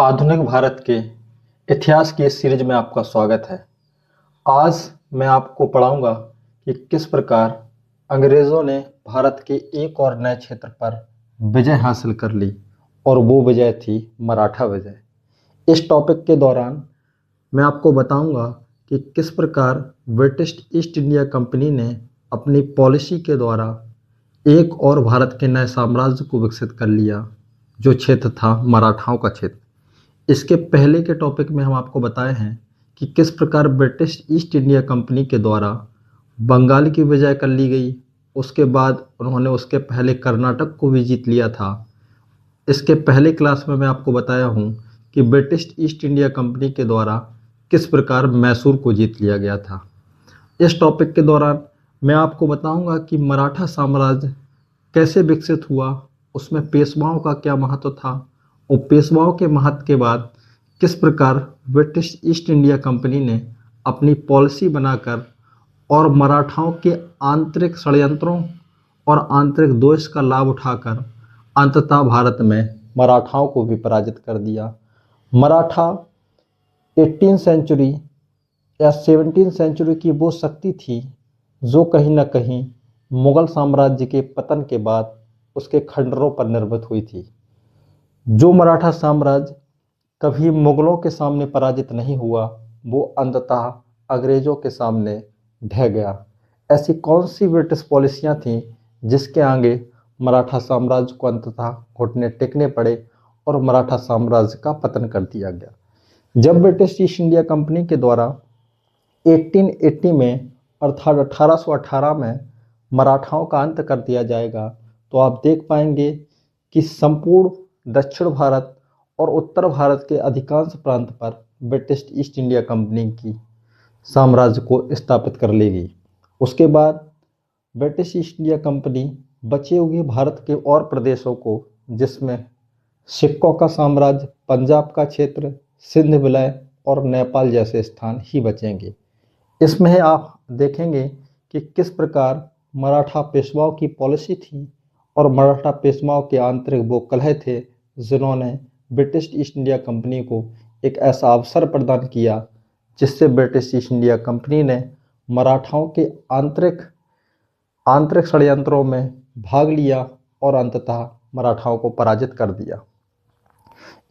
आधुनिक भारत के इतिहास की इस सीरीज में आपका स्वागत है। आज मैं आपको पढ़ाऊंगा कि किस प्रकार अंग्रेज़ों ने भारत के एक और नए क्षेत्र पर विजय हासिल कर ली और वो विजय थी मराठा विजय। इस टॉपिक के दौरान मैं आपको बताऊंगा कि किस प्रकार ब्रिटिश ईस्ट इंडिया कंपनी ने अपनी पॉलिसी के द्वारा एक और भारत के नए साम्राज्य को विकसित कर लिया, जो क्षेत्र था मराठाओं का क्षेत्र। इसके पहले के टॉपिक में हम आपको बताए हैं कि किस प्रकार ब्रिटिश ईस्ट इंडिया कंपनी के द्वारा बंगाल की विजय कर ली गई। उसके बाद उन्होंने उसके पहले कर्नाटक को भी जीत लिया था। इसके पहले क्लास में मैं आपको बताया हूँ कि ब्रिटिश ईस्ट इंडिया कंपनी के द्वारा किस प्रकार मैसूर को जीत लिया गया था। इस टॉपिक के दौरान मैं आपको बताऊंगा कि मराठा साम्राज्य कैसे विकसित हुआ, उसमें पेशवाओं का क्या महत्व था और पेशवाओं के महत्व के बाद किस प्रकार ब्रिटिश ईस्ट इंडिया कंपनी ने अपनी पॉलिसी बनाकर और मराठाओं के आंतरिक षड्यंत्रों और आंतरिक दोष का लाभ उठाकर अंततः भारत में मराठाओं को भी पराजित कर दिया। मराठा 18वीं सेंचुरी या 17वीं सेंचुरी की वो शक्ति थी जो कहीं ना कहीं मुगल साम्राज्य के पतन के बाद उसके खंडरों पर निर्मित हुई थी। जो मराठा साम्राज्य कभी मुगलों के सामने पराजित नहीं हुआ, वो अंततः अंग्रेजों के सामने ढह गया। ऐसी कौन सी ब्रिटिश पॉलिसियां थीं जिसके आगे मराठा साम्राज्य को अंततः घुटने टेकने पड़े और मराठा साम्राज्य का पतन कर दिया गया। जब ब्रिटिश ईस्ट इंडिया कंपनी के द्वारा 1880 में अर्थात 1818 में मराठाओं का अंत कर दिया जाएगा, तो आप देख पाएंगे कि संपूर्ण दक्षिण भारत और उत्तर भारत के अधिकांश प्रांत पर ब्रिटिश ईस्ट इंडिया कंपनी की साम्राज्य को स्थापित कर लेगी। उसके बाद ब्रिटिश ईस्ट इंडिया कंपनी बचे हुए भारत के और प्रदेशों को, जिसमें सिक्कों का साम्राज्य, पंजाब का क्षेत्र, सिंध विलय और नेपाल जैसे स्थान ही बचेंगे। इसमें आप देखेंगे कि किस प्रकार मराठा पेशवाओं की पॉलिसी थी और मराठा पेशवाओं के आंतरिक वो कलह थे जिन्होंने ब्रिटिश ईस्ट इंडिया कंपनी को एक ऐसा अवसर प्रदान किया जिससे ब्रिटिश ईस्ट इंडिया कंपनी ने मराठाओं के आंतरिक षड्यंत्रों में भाग लिया और अंततः मराठाओं को पराजित कर दिया।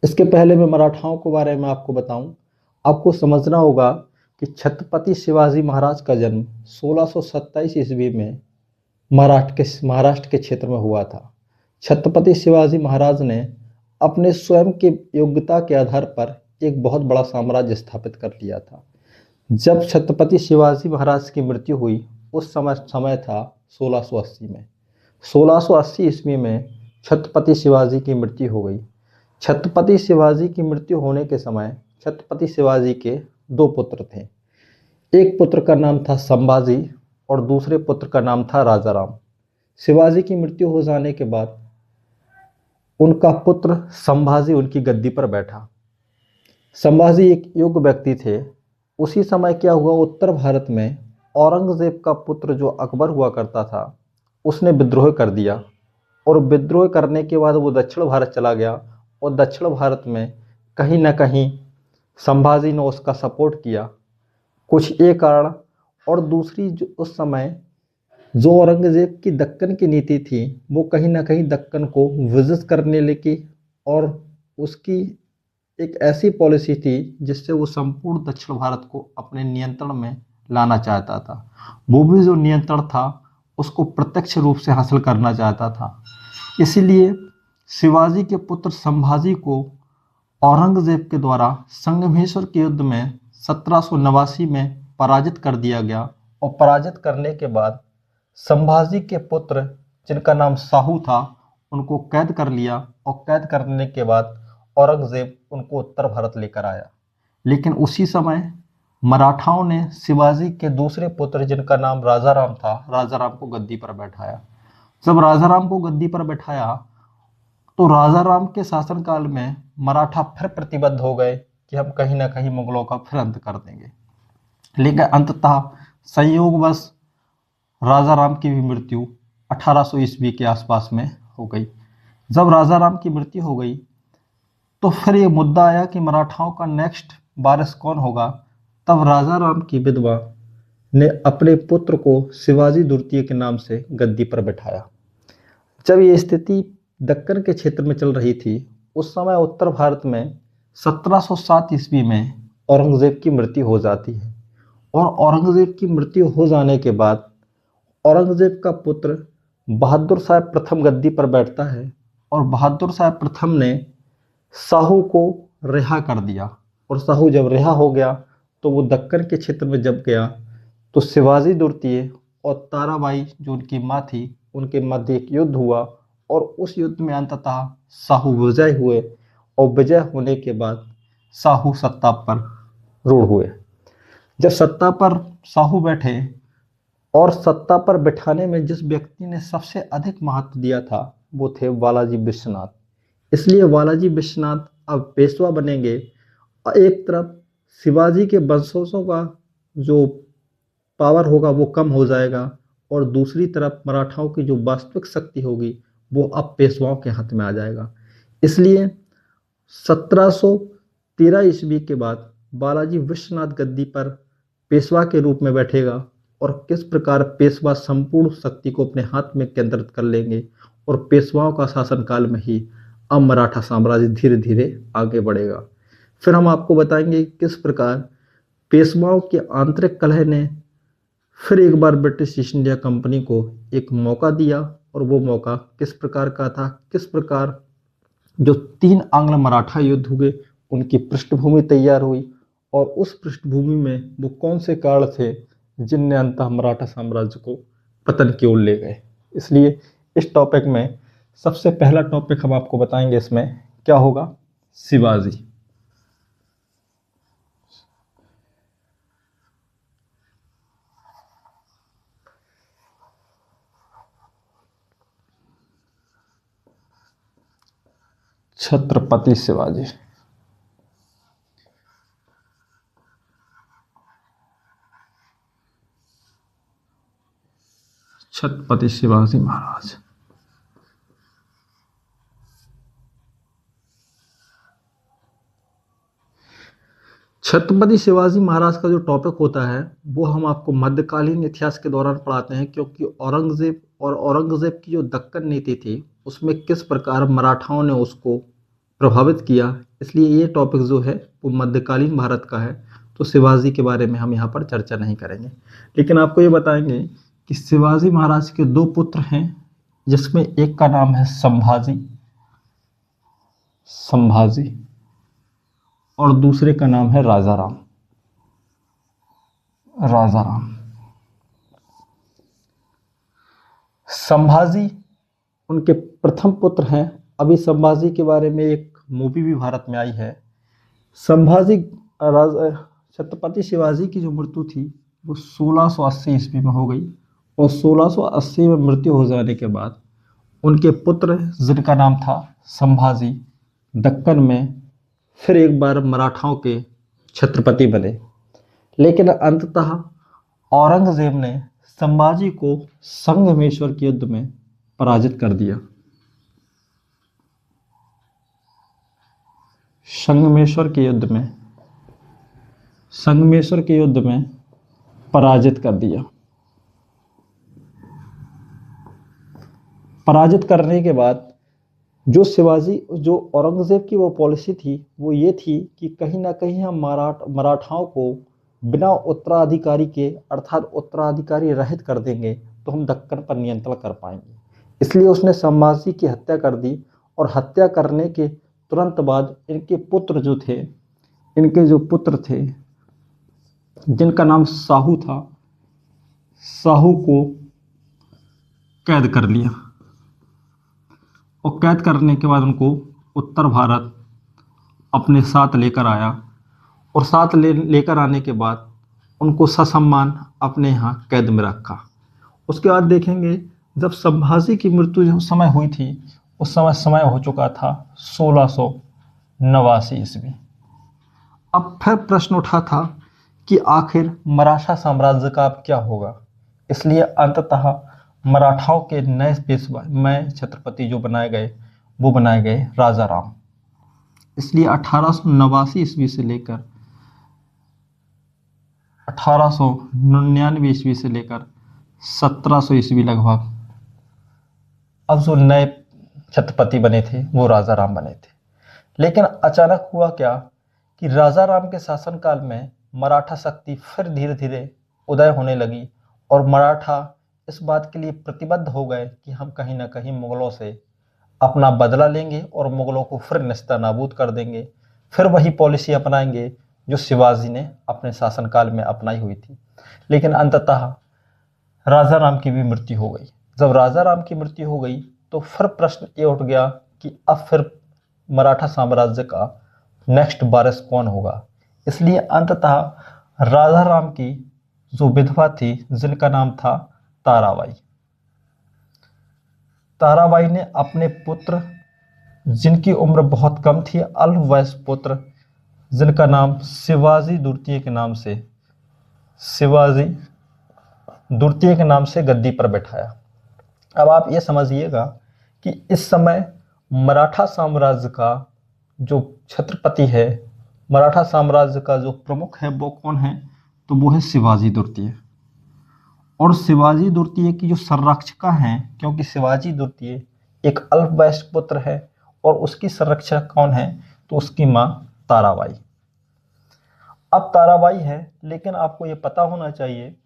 इसके पहले मैं मराठाओं के बारे में आपको बताऊं, आपको समझना होगा कि छत्रपति शिवाजी महाराज का जन्म 1627 ईस्वी में महाराष्ट्र के क्षेत्र में हुआ था। छत्रपति शिवाजी महाराज ने अपने स्वयं के योग्यता के आधार पर एक बहुत बड़ा साम्राज्य स्थापित कर लिया था। जब छत्रपति शिवाजी महाराज की मृत्यु हुई, उस समय था 1680 में। 1680 ईस्वी में छत्रपति शिवाजी की मृत्यु हो गई। छत्रपति शिवाजी की मृत्यु होने के समय छत्रपति शिवाजी के दो पुत्र थे। एक पुत्र का नाम था संभाजी और दूसरे पुत्र का नाम था राजाराम। शिवाजी की मृत्यु हो जाने के बाद उनका पुत्र संभाजी उनकी गद्दी पर बैठा। संभाजी एक योग्य व्यक्ति थे। उसी समय क्या हुआ, उत्तर भारत में औरंगजेब का पुत्र जो अकबर हुआ करता था, उसने विद्रोह कर दिया और विद्रोह करने के बाद वो दक्षिण भारत चला गया और दक्षिण भारत में कहीं ना कहीं संभाजी ने उसका सपोर्ट किया। कुछ एक कारण और दूसरी, जो उस समय जो औरंगजेब की दक्कन की नीति थी, वो कहीं ना कहीं दक्कन को विजित करने लगी और उसकी एक ऐसी पॉलिसी थी जिससे वो संपूर्ण दक्षिण भारत को अपने नियंत्रण में लाना चाहता था। वो भी जो नियंत्रण था उसको प्रत्यक्ष रूप से हासिल करना चाहता था। इसीलिए शिवाजी के पुत्र संभाजी को औरंगजेब के द्वारा संगमेश्वर के युद्ध में 1789 में पराजित कर दिया गया और पराजित करने के बाद संभाजी के पुत्र जिनका नाम साहू था, उनको कैद कर लिया और कैद करने के बाद औरंगजेब उनको उत्तर भारत लेकर आया। लेकिन उसी समय मराठाओं ने शिवाजी के दूसरे पुत्र जिनका नाम राजाराम था, राजाराम को गद्दी पर बैठाया। जब राजाराम को गद्दी पर बैठाया तो राजाराम के शासनकाल में मराठा फिर प्रतिबद्ध हो गए कि हम कहीं ना कहीं मुगलों का फिर अंत कर देंगे। लेकिन अंततः संयोगवश राजाराम की भी मृत्यु 1800 ईस्वी के आसपास में हो गई। जब राजाराम की मृत्यु हो गई तो फिर ये मुद्दा आया कि मराठाओं का नेक्स्ट वारिस कौन होगा। तब राजा राम की विधवा ने अपने पुत्र को शिवाजी द्वितीय के नाम से गद्दी पर बैठाया। जब ये स्थिति दक्कन के क्षेत्र में चल रही थी, उस समय उत्तर भारत में 1707 ईस्वी में औरंगजेब की मृत्यु हो जाती है। और औरंगजेब की मृत्यु हो जाने के बाद औरंगजेब का पुत्र बहादुर शाह प्रथम गद्दी पर बैठता है। और बहादुर शाह प्रथम ने शाहू को रिहा कर दिया। और शाहू जब रिहा हो गया तो वो दक्कन के क्षेत्र में जब गया तो शिवाजी द्वितीय और ताराबाई जो उनकी माँ थी, उनके मध्य एक युद्ध हुआ। और उस युद्ध में अंततः शाहू विजय हुए। और विजय होने के बाद शाहू सत्ता पर रूढ़ हुए। जब सत्ता पर शाहू बैठे और सत्ता पर बैठाने में जिस व्यक्ति ने सबसे अधिक महत्व दिया था वो थे बालाजी विश्वनाथ। इसलिए बालाजी विश्वनाथ अब पेशवा बनेंगे। और एक तरफ शिवाजी के वंशजों का जो पावर होगा वो कम हो जाएगा और दूसरी तरफ मराठाओं की जो वास्तविक शक्ति होगी वो अब पेशवाओं के हाथ में आ जाएगा। इसलिए 1713 ईस्वी के बाद बालाजी विश्वनाथ गद्दी पर पेशवा के रूप में बैठेगा। और किस प्रकार पेशवा संपूर्ण शक्ति को अपने हाथ में केंद्रित कर लेंगे और पेशवाओं का शासनकाल में ही अब मराठा साम्राज्य धीरे धीरे आगे बढ़ेगा। फिर हम आपको बताएंगे किस प्रकार पेशवाओं के आंतरिक कलह ने फिर एक बार ब्रिटिश ईस्ट इंडिया कंपनी को एक मौका दिया। और वो मौका किस प्रकार का था, किस प्रकार जो 3 आंग्ल मराठा युद्ध हुए उनकी पृष्ठभूमि तैयार हुई। और उस पृष्ठभूमि में वो कौन से कारण थे जिनने अंततः मराठा साम्राज्य को पतन की ओर ले गए। इसलिए इस टॉपिक में सबसे पहला टॉपिक हम आपको बताएंगे, इसमें क्या होगा, शिवाजी। छत्रपति शिवाजी। छत्रपति शिवाजी महाराज। छत्रपति शिवाजी महाराज का जो टॉपिक होता है वो हम आपको मध्यकालीन इतिहास के दौरान पढ़ाते हैं, क्योंकि औरंगजेब की जो दक्कन नीति थी उसमें किस प्रकार मराठाओं ने उसको प्रभावित किया। इसलिए ये टॉपिक जो है वो मध्यकालीन भारत का है। तो शिवाजी के बारे में हम यहाँ पर चर्चा नहीं करेंगे, लेकिन आपको ये बताएंगे कि शिवाजी महाराज के 2 पुत्र हैं, जिसमें एक का नाम है संभाजी और दूसरे का नाम है राजाराम। संभाजी उनके प्रथम पुत्र हैं। अभी संभाजी के बारे में एक मूवी भी भारत में आई है। छत्रपति शिवाजी की जो मृत्यु थी वो 1680 ईस्वी में हो गई। और 1680 में मृत्यु हो जाने के बाद उनके पुत्र जिनका नाम था संभाजी दक्कन में फिर एक बार मराठाओं के छत्रपति बने। लेकिन अंततः औरंगजेब ने संभाजी को संगमेश्वर के युद्ध में पराजित कर दिया। संगमेश्वर के युद्ध में पराजित कर दिया। पराजित करने के बाद जो औरंगजेब की वो पॉलिसी थी वो ये थी कि कहीं ना कहीं हम मराठाओं को बिना उत्तराधिकारी के अर्थात उत्तराधिकारी रहित कर देंगे तो हम दक्कन पर नियंत्रण कर पाएंगे। इसलिए उसने संभाजी की हत्या कर दी। और हत्या करने के तुरंत बाद इनके जो पुत्र थे जिनका नाम शाहू था, शाहू को कैद कर लिया। और कैद करने के बाद उनको उत्तर भारत अपने साथ लेकर आया। और साथ लेकर आने के बाद उनको ससम्मान अपने यहाँ कैद में रखा। उसके बाद देखेंगे जब संभाजी की मृत्यु जो समय हुई थी उस समय हो चुका था 1689 ईस्वी। अब फिर प्रश्न उठा था कि आखिर मराठा साम्राज्य का अब क्या होगा। इसलिए अंततः मराठाओं के नए छत्रपति जो बनाए गए वो बनाए गए राजाराम। इसलिए 1889 ईस्वी से लेकर 1899 ईस्वी से लेकर 1700 ईस्वी लगभग अब जो नए छत्रपति बने थे वो राजा राम बने थे। लेकिन अचानक हुआ क्या कि राजा राम के शासनकाल में मराठा शक्ति फिर धीरे धीरे उदय होने लगी और मराठा इस बात के लिए प्रतिबद्ध हो गए कि हम कहीं ना कहीं मुगलों से अपना बदला लेंगे और मुगलों को फिर नेस्तनाबूद कर देंगे, फिर वही पॉलिसी अपनाएंगे जो शिवाजी ने अपने शासनकाल में अपनाई हुई थी। लेकिन अंततः राजा राम की भी मृत्यु हो गई। जब राजा राम की मृत्यु हो गई तो फिर प्रश्न ये उठ गया कि अब फिर मराठा साम्राज्य का नेक्स्ट वारिस कौन होगा। इसलिए अंततः राजा राम की जो विधवा थी जिनका नाम था ताराबाई, ताराबाई ने अपने पुत्र जिनकी उम्र बहुत कम थी, अल्पवयस्क पुत्र जिनका नाम शिवाजी द्वितीय के नाम से शिवाजी द्वितीय के नाम से गद्दी पर बैठाया। अब आप ये समझिएगा कि इस समय मराठा साम्राज्य का जो छत्रपति है, मराठा साम्राज्य का जो प्रमुख है वो कौन है, तो वो है शिवाजी द्वितीय। और शिवाजी द्वितीय की जो संरक्षिका हैं, क्योंकि शिवाजी द्वितीय एक अल्पवयस्क पुत्र है और उसकी संरक्षक कौन है, तो उसकी माँ ताराबाई। अब ताराबाई है, लेकिन आपको ये पता होना चाहिए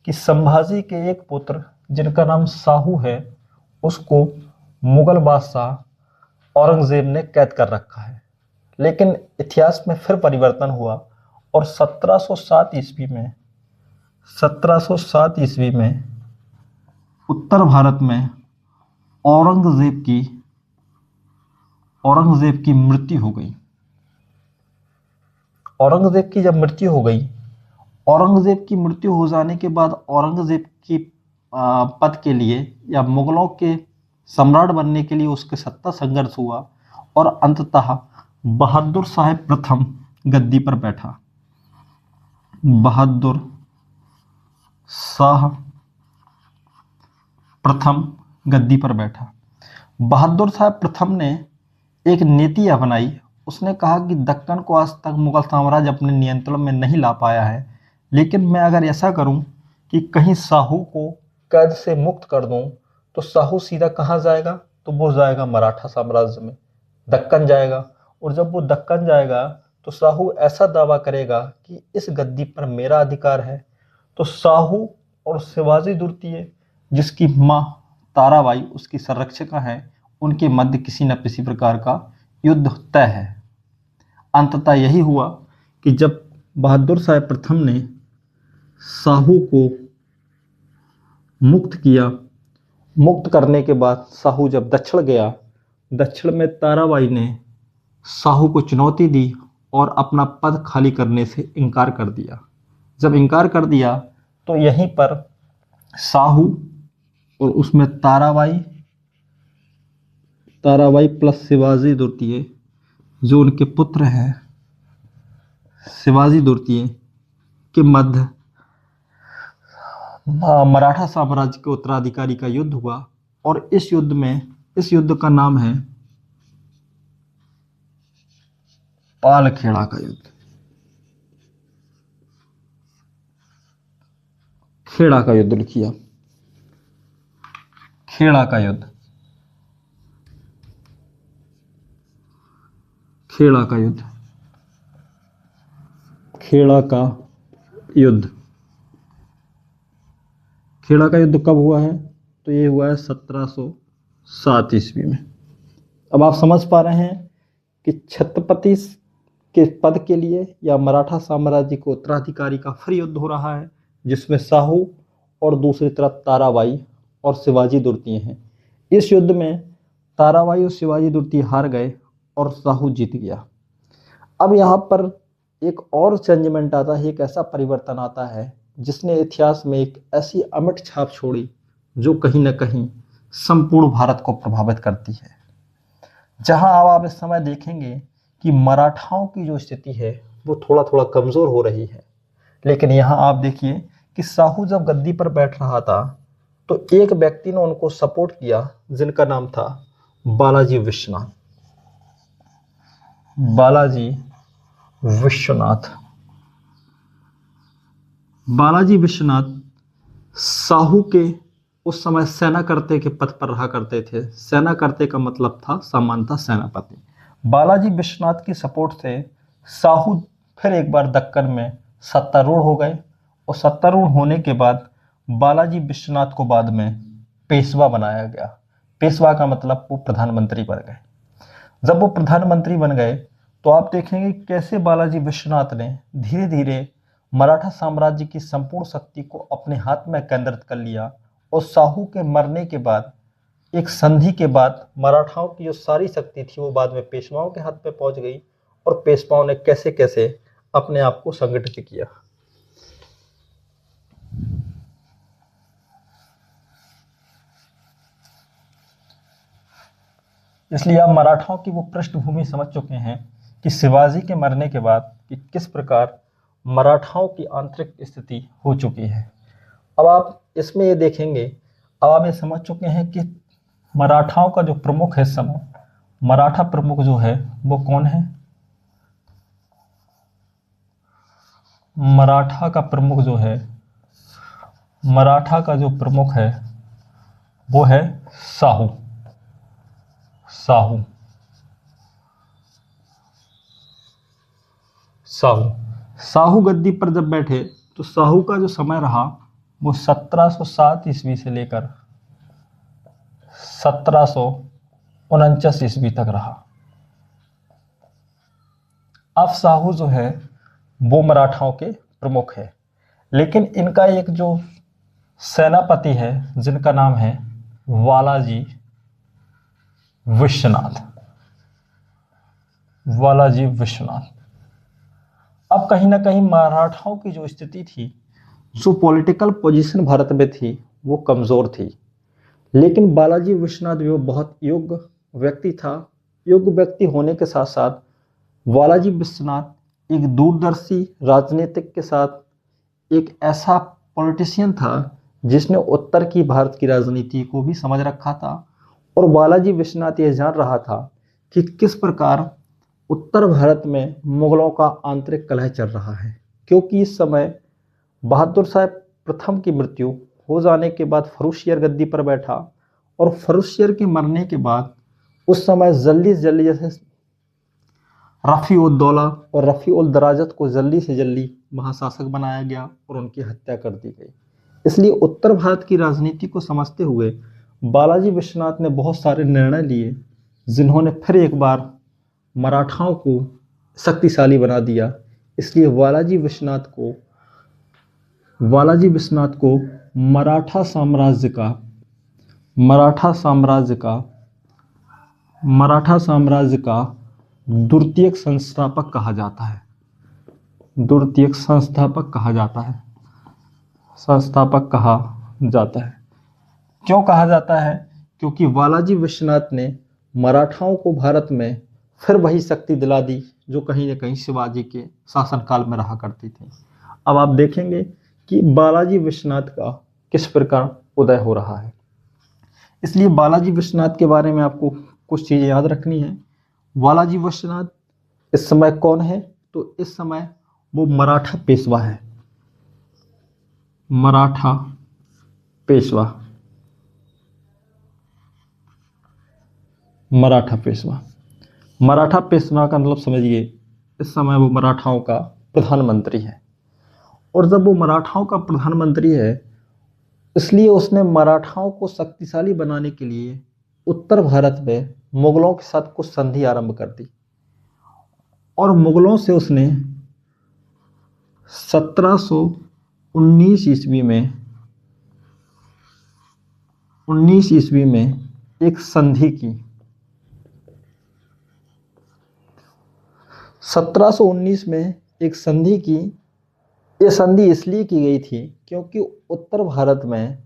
कि संभाजी के एक पुत्र जिनका नाम साहू है उसको मुगल बादशाह औरंगजेब ने कैद कर रखा है। लेकिन इतिहास में फिर परिवर्तन हुआ और 1707 ईस्वी में उत्तर भारत में औरंगजेब की मृत्यु हो गई। औरंगजेब की जब मृत्यु हो गई, औरंगजेब की मृत्यु हो जाने के बाद औरंगजेब की पद के लिए या मुगलों के सम्राट बनने के लिए उसके सत्ता संघर्ष हुआ और अंततः बहादुर शाह प्रथम गद्दी पर बैठा। बहादुर शाह प्रथम गद्दी पर बैठा। बहादुर शाह प्रथम ने एक नीति अपनाई। उसने कहा कि दक्कन को आज तक मुगल साम्राज्य अपने नियंत्रण में नहीं ला पाया है, लेकिन मैं अगर ऐसा करूं कि कहीं साहू को कैद से मुक्त कर दूं तो साहू सीधा कहाँ जाएगा, तो वो जाएगा मराठा साम्राज्य में, दक्कन जाएगा। और जब वो दक्कन जाएगा तो साहू ऐसा दावा करेगा कि इस गद्दी पर मेरा अधिकार है। तो साहू और शिवाजी द्वितीय जिसकी माँ ताराबाई उसकी संरक्षिका है, उनके मध्य किसी न किसी प्रकार का युद्ध तय है। अंततः यही हुआ कि जब बहादुर शाह प्रथम ने साहू को मुक्त किया, मुक्त करने के बाद साहू जब दक्षिण गया, दक्षिण में ताराबाई ने साहू को चुनौती दी और अपना पद खाली करने से इनकार कर दिया। जब इनकार कर दिया तो यहीं पर साहू और उसमें ताराबाई प्लस शिवाजी द्वितीय जो उनके पुत्र हैं, शिवाजी द्वितीय के मध्य मराठा साम्राज्य के उत्तराधिकारी का युद्ध हुआ। और इस युद्ध का नाम है पालखेड़ा का युद्ध। खेड़ा का युद्ध लिखिए, खेड़ा का युद्ध, खेड़ा का युद्ध, खेड़ा का युद्ध। खेड़ा का युद्ध कब हुआ है, तो ये हुआ है 1707 ईस्वी में। अब आप समझ पा रहे हैं कि छत्रपति के पद के लिए या मराठा साम्राज्य के उत्तराधिकारी का फिर युद्ध हो रहा है, जिसमें साहू और दूसरी तरफ ताराबाई और शिवाजी द्वितीय हैं। इस युद्ध में ताराबाई और शिवाजी द्वितीय हार गए और साहू जीत गया। अब यहाँ पर एक और चेंजमेंट आता है, एक ऐसा परिवर्तन आता है जिसने इतिहास में एक ऐसी अमिट छाप छोड़ी जो कहीं ना कहीं संपूर्ण भारत को प्रभावित करती है। जहां आप इस समय देखेंगे कि मराठाओं की जो स्थिति है वो थोड़ा थोड़ा कमजोर हो रही है, लेकिन यहाँ आप देखिए कि साहू जब गद्दी पर बैठ रहा था तो एक व्यक्ति ने उनको सपोर्ट किया जिनका नाम था बालाजी विश्वनाथ। बालाजी विश्वनाथ। बालाजी विश्वनाथ साहू के उस समय सेनाकर्ते के पद पर रहा करते थे। सेनाकर्ते का मतलब था सामान्यतः सेनापति। बालाजी विश्वनाथ की सपोर्ट से साहू फिर एक बार दक्कन में सत्तारूढ़ हो गए और सत्तारूढ़ होने के बाद बालाजी विश्वनाथ को बाद में पेशवा बनाया गया। पेशवा का मतलब वो प्रधानमंत्री बन गए। जब वो प्रधानमंत्री बन गए तो आप देखेंगे कैसे बालाजी विश्वनाथ ने धीरे धीरे मराठा साम्राज्य की संपूर्ण शक्ति को अपने हाथ में केंद्रित कर लिया और साहू के मरने के बाद एक संधि के बाद मराठाओं की जो सारी शक्ति थी वो बाद में पेशवाओं के हाथ पे पहुंच गई और पेशवाओं ने कैसे कैसे अपने आप को संगठित किया। इसलिए आप मराठाओं की वो पृष्ठभूमि समझ चुके हैं कि शिवाजी के मरने के बाद कि किस प्रकार मराठाओं की आंतरिक स्थिति हो चुकी है। अब आप इसमें ये देखेंगे, अब आप ये समझ चुके हैं कि मराठाओं का जो प्रमुख है इस समय, मराठा प्रमुख जो है वो कौन है। मराठा का प्रमुख जो है, मराठा का जो प्रमुख है वो है साहू। साहू साहू साहू गद्दी पर जब बैठे तो साहू का जो समय रहा वो 1707 ईस्वी से लेकर 1749 ईस्वी तक रहा। अब साहू जो है वो मराठाओं के प्रमुख है, लेकिन इनका एक जो सेनापति है जिनका नाम है बालाजी विश्वनाथ। बालाजी विश्वनाथ। अब कहीं ना कहीं मराठाओं की जो स्थिति थी, जो पॉलिटिकल पोजीशन भारत में थी वो कमज़ोर थी, लेकिन बालाजी विश्वनाथ भी वो बहुत योग्य व्यक्ति था। योग्य व्यक्ति होने के साथ साथ बालाजी विश्वनाथ एक दूरदर्शी राजनीतिक के साथ एक ऐसा पॉलिटिशियन था जिसने उत्तर की भारत की राजनीति को भी समझ रखा था। और बालाजी विश्वनाथ ये जान रहा था कि किस प्रकार उत्तर भारत में मुगलों का आंतरिक कलह चल रहा है, क्योंकि इस समय बहादुर शाह प्रथम की मृत्यु हो जाने के बाद फर्रुखसियर गद्दी पर बैठा और फर्रुखसियर के मरने के बाद उस समय जल्दी से जल्दी जैसे रफ़ी उद दौला और रफ़ी उल दराजत को जल्दी से जल्दी महाशासक बनाया गया और उनकी हत्या कर दी गई। इसलिए उत्तर भारत की राजनीति को समझते हुए बालाजी विश्वनाथ ने बहुत सारे निर्णय लिए जिन्होंने फिर एक बार मराठाओं को शक्तिशाली बना दिया। इसलिए बालाजी विश्वनाथ को मराठा साम्राज्य का द्वितीयक संस्थापक कहा जाता है। द्वितीयक संस्थापक कहा जाता है। क्यों कहा जाता है? क्योंकि बालाजी विश्वनाथ ने मराठाओं को भारत में फिर वही शक्ति दिला दी जो कहीं न कहीं शिवाजी के शासनकाल में रहा करती थी। अब आप देखेंगे कि बालाजी विश्वनाथ का किस प्रकार उदय हो रहा है। इसलिए बालाजी विश्वनाथ के बारे में आपको कुछ चीज़ें याद रखनी है। बालाजी विश्वनाथ इस समय कौन है? तो इस समय वो मराठा पेशवा है। मराठा पेशवा का मतलब समझिए, इस समय वो मराठाओं का प्रधानमंत्री है। और जब वो मराठाओं का प्रधानमंत्री है, इसलिए उसने मराठाओं को शक्तिशाली बनाने के लिए उत्तर भारत में मुगलों के साथ कुछ संधि आरंभ कर दी और मुगलों से उसने 1719 ईस्वी में एक संधि की। 1719 में एक संधि की। ये संधि इसलिए की गई थी क्योंकि उत्तर भारत में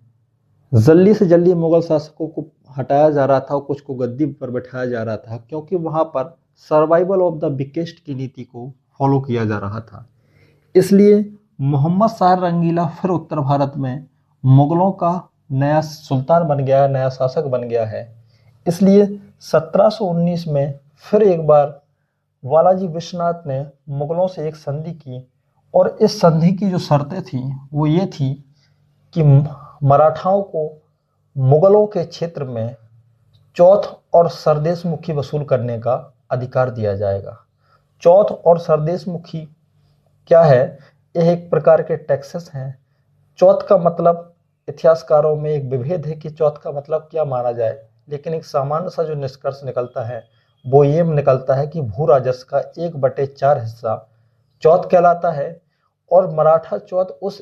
जल्दी से जल्दी मुगल शासकों को हटाया जा रहा था और कुछ को गद्दी पर बैठाया जा रहा था, क्योंकि वहाँ पर सर्वाइवल ऑफ द वीकेस्ट की नीति को फॉलो किया जा रहा था। इसलिए मोहम्मद शाह रंगीला फिर उत्तर भारत में मुगलों का नया सुल्तान बन गया है, नया शासक बन गया है। इसलिए 1719 में फिर एक बार बालाजी विश्वनाथ ने मुगलों से एक संधि की और इस संधि की जो शर्तें थी वो ये थी कि मराठाओं को मुगलों के क्षेत्र में चौथ और सरदेश मुखी वसूल करने का अधिकार दिया जाएगा। चौथ और सरदेश मुखी क्या है? यह एक प्रकार के टैक्सेस हैं। चौथ का मतलब इतिहासकारों में एक विभेद है कि चौथ का मतलब क्या माना जाए, लेकिन एक सामान्य सा जो निष्कर्ष निकलता है वो ये निकलता है कि भू राजस्व का 1/4 हिस्सा चौथ कहलाता है। और मराठा चौथ उस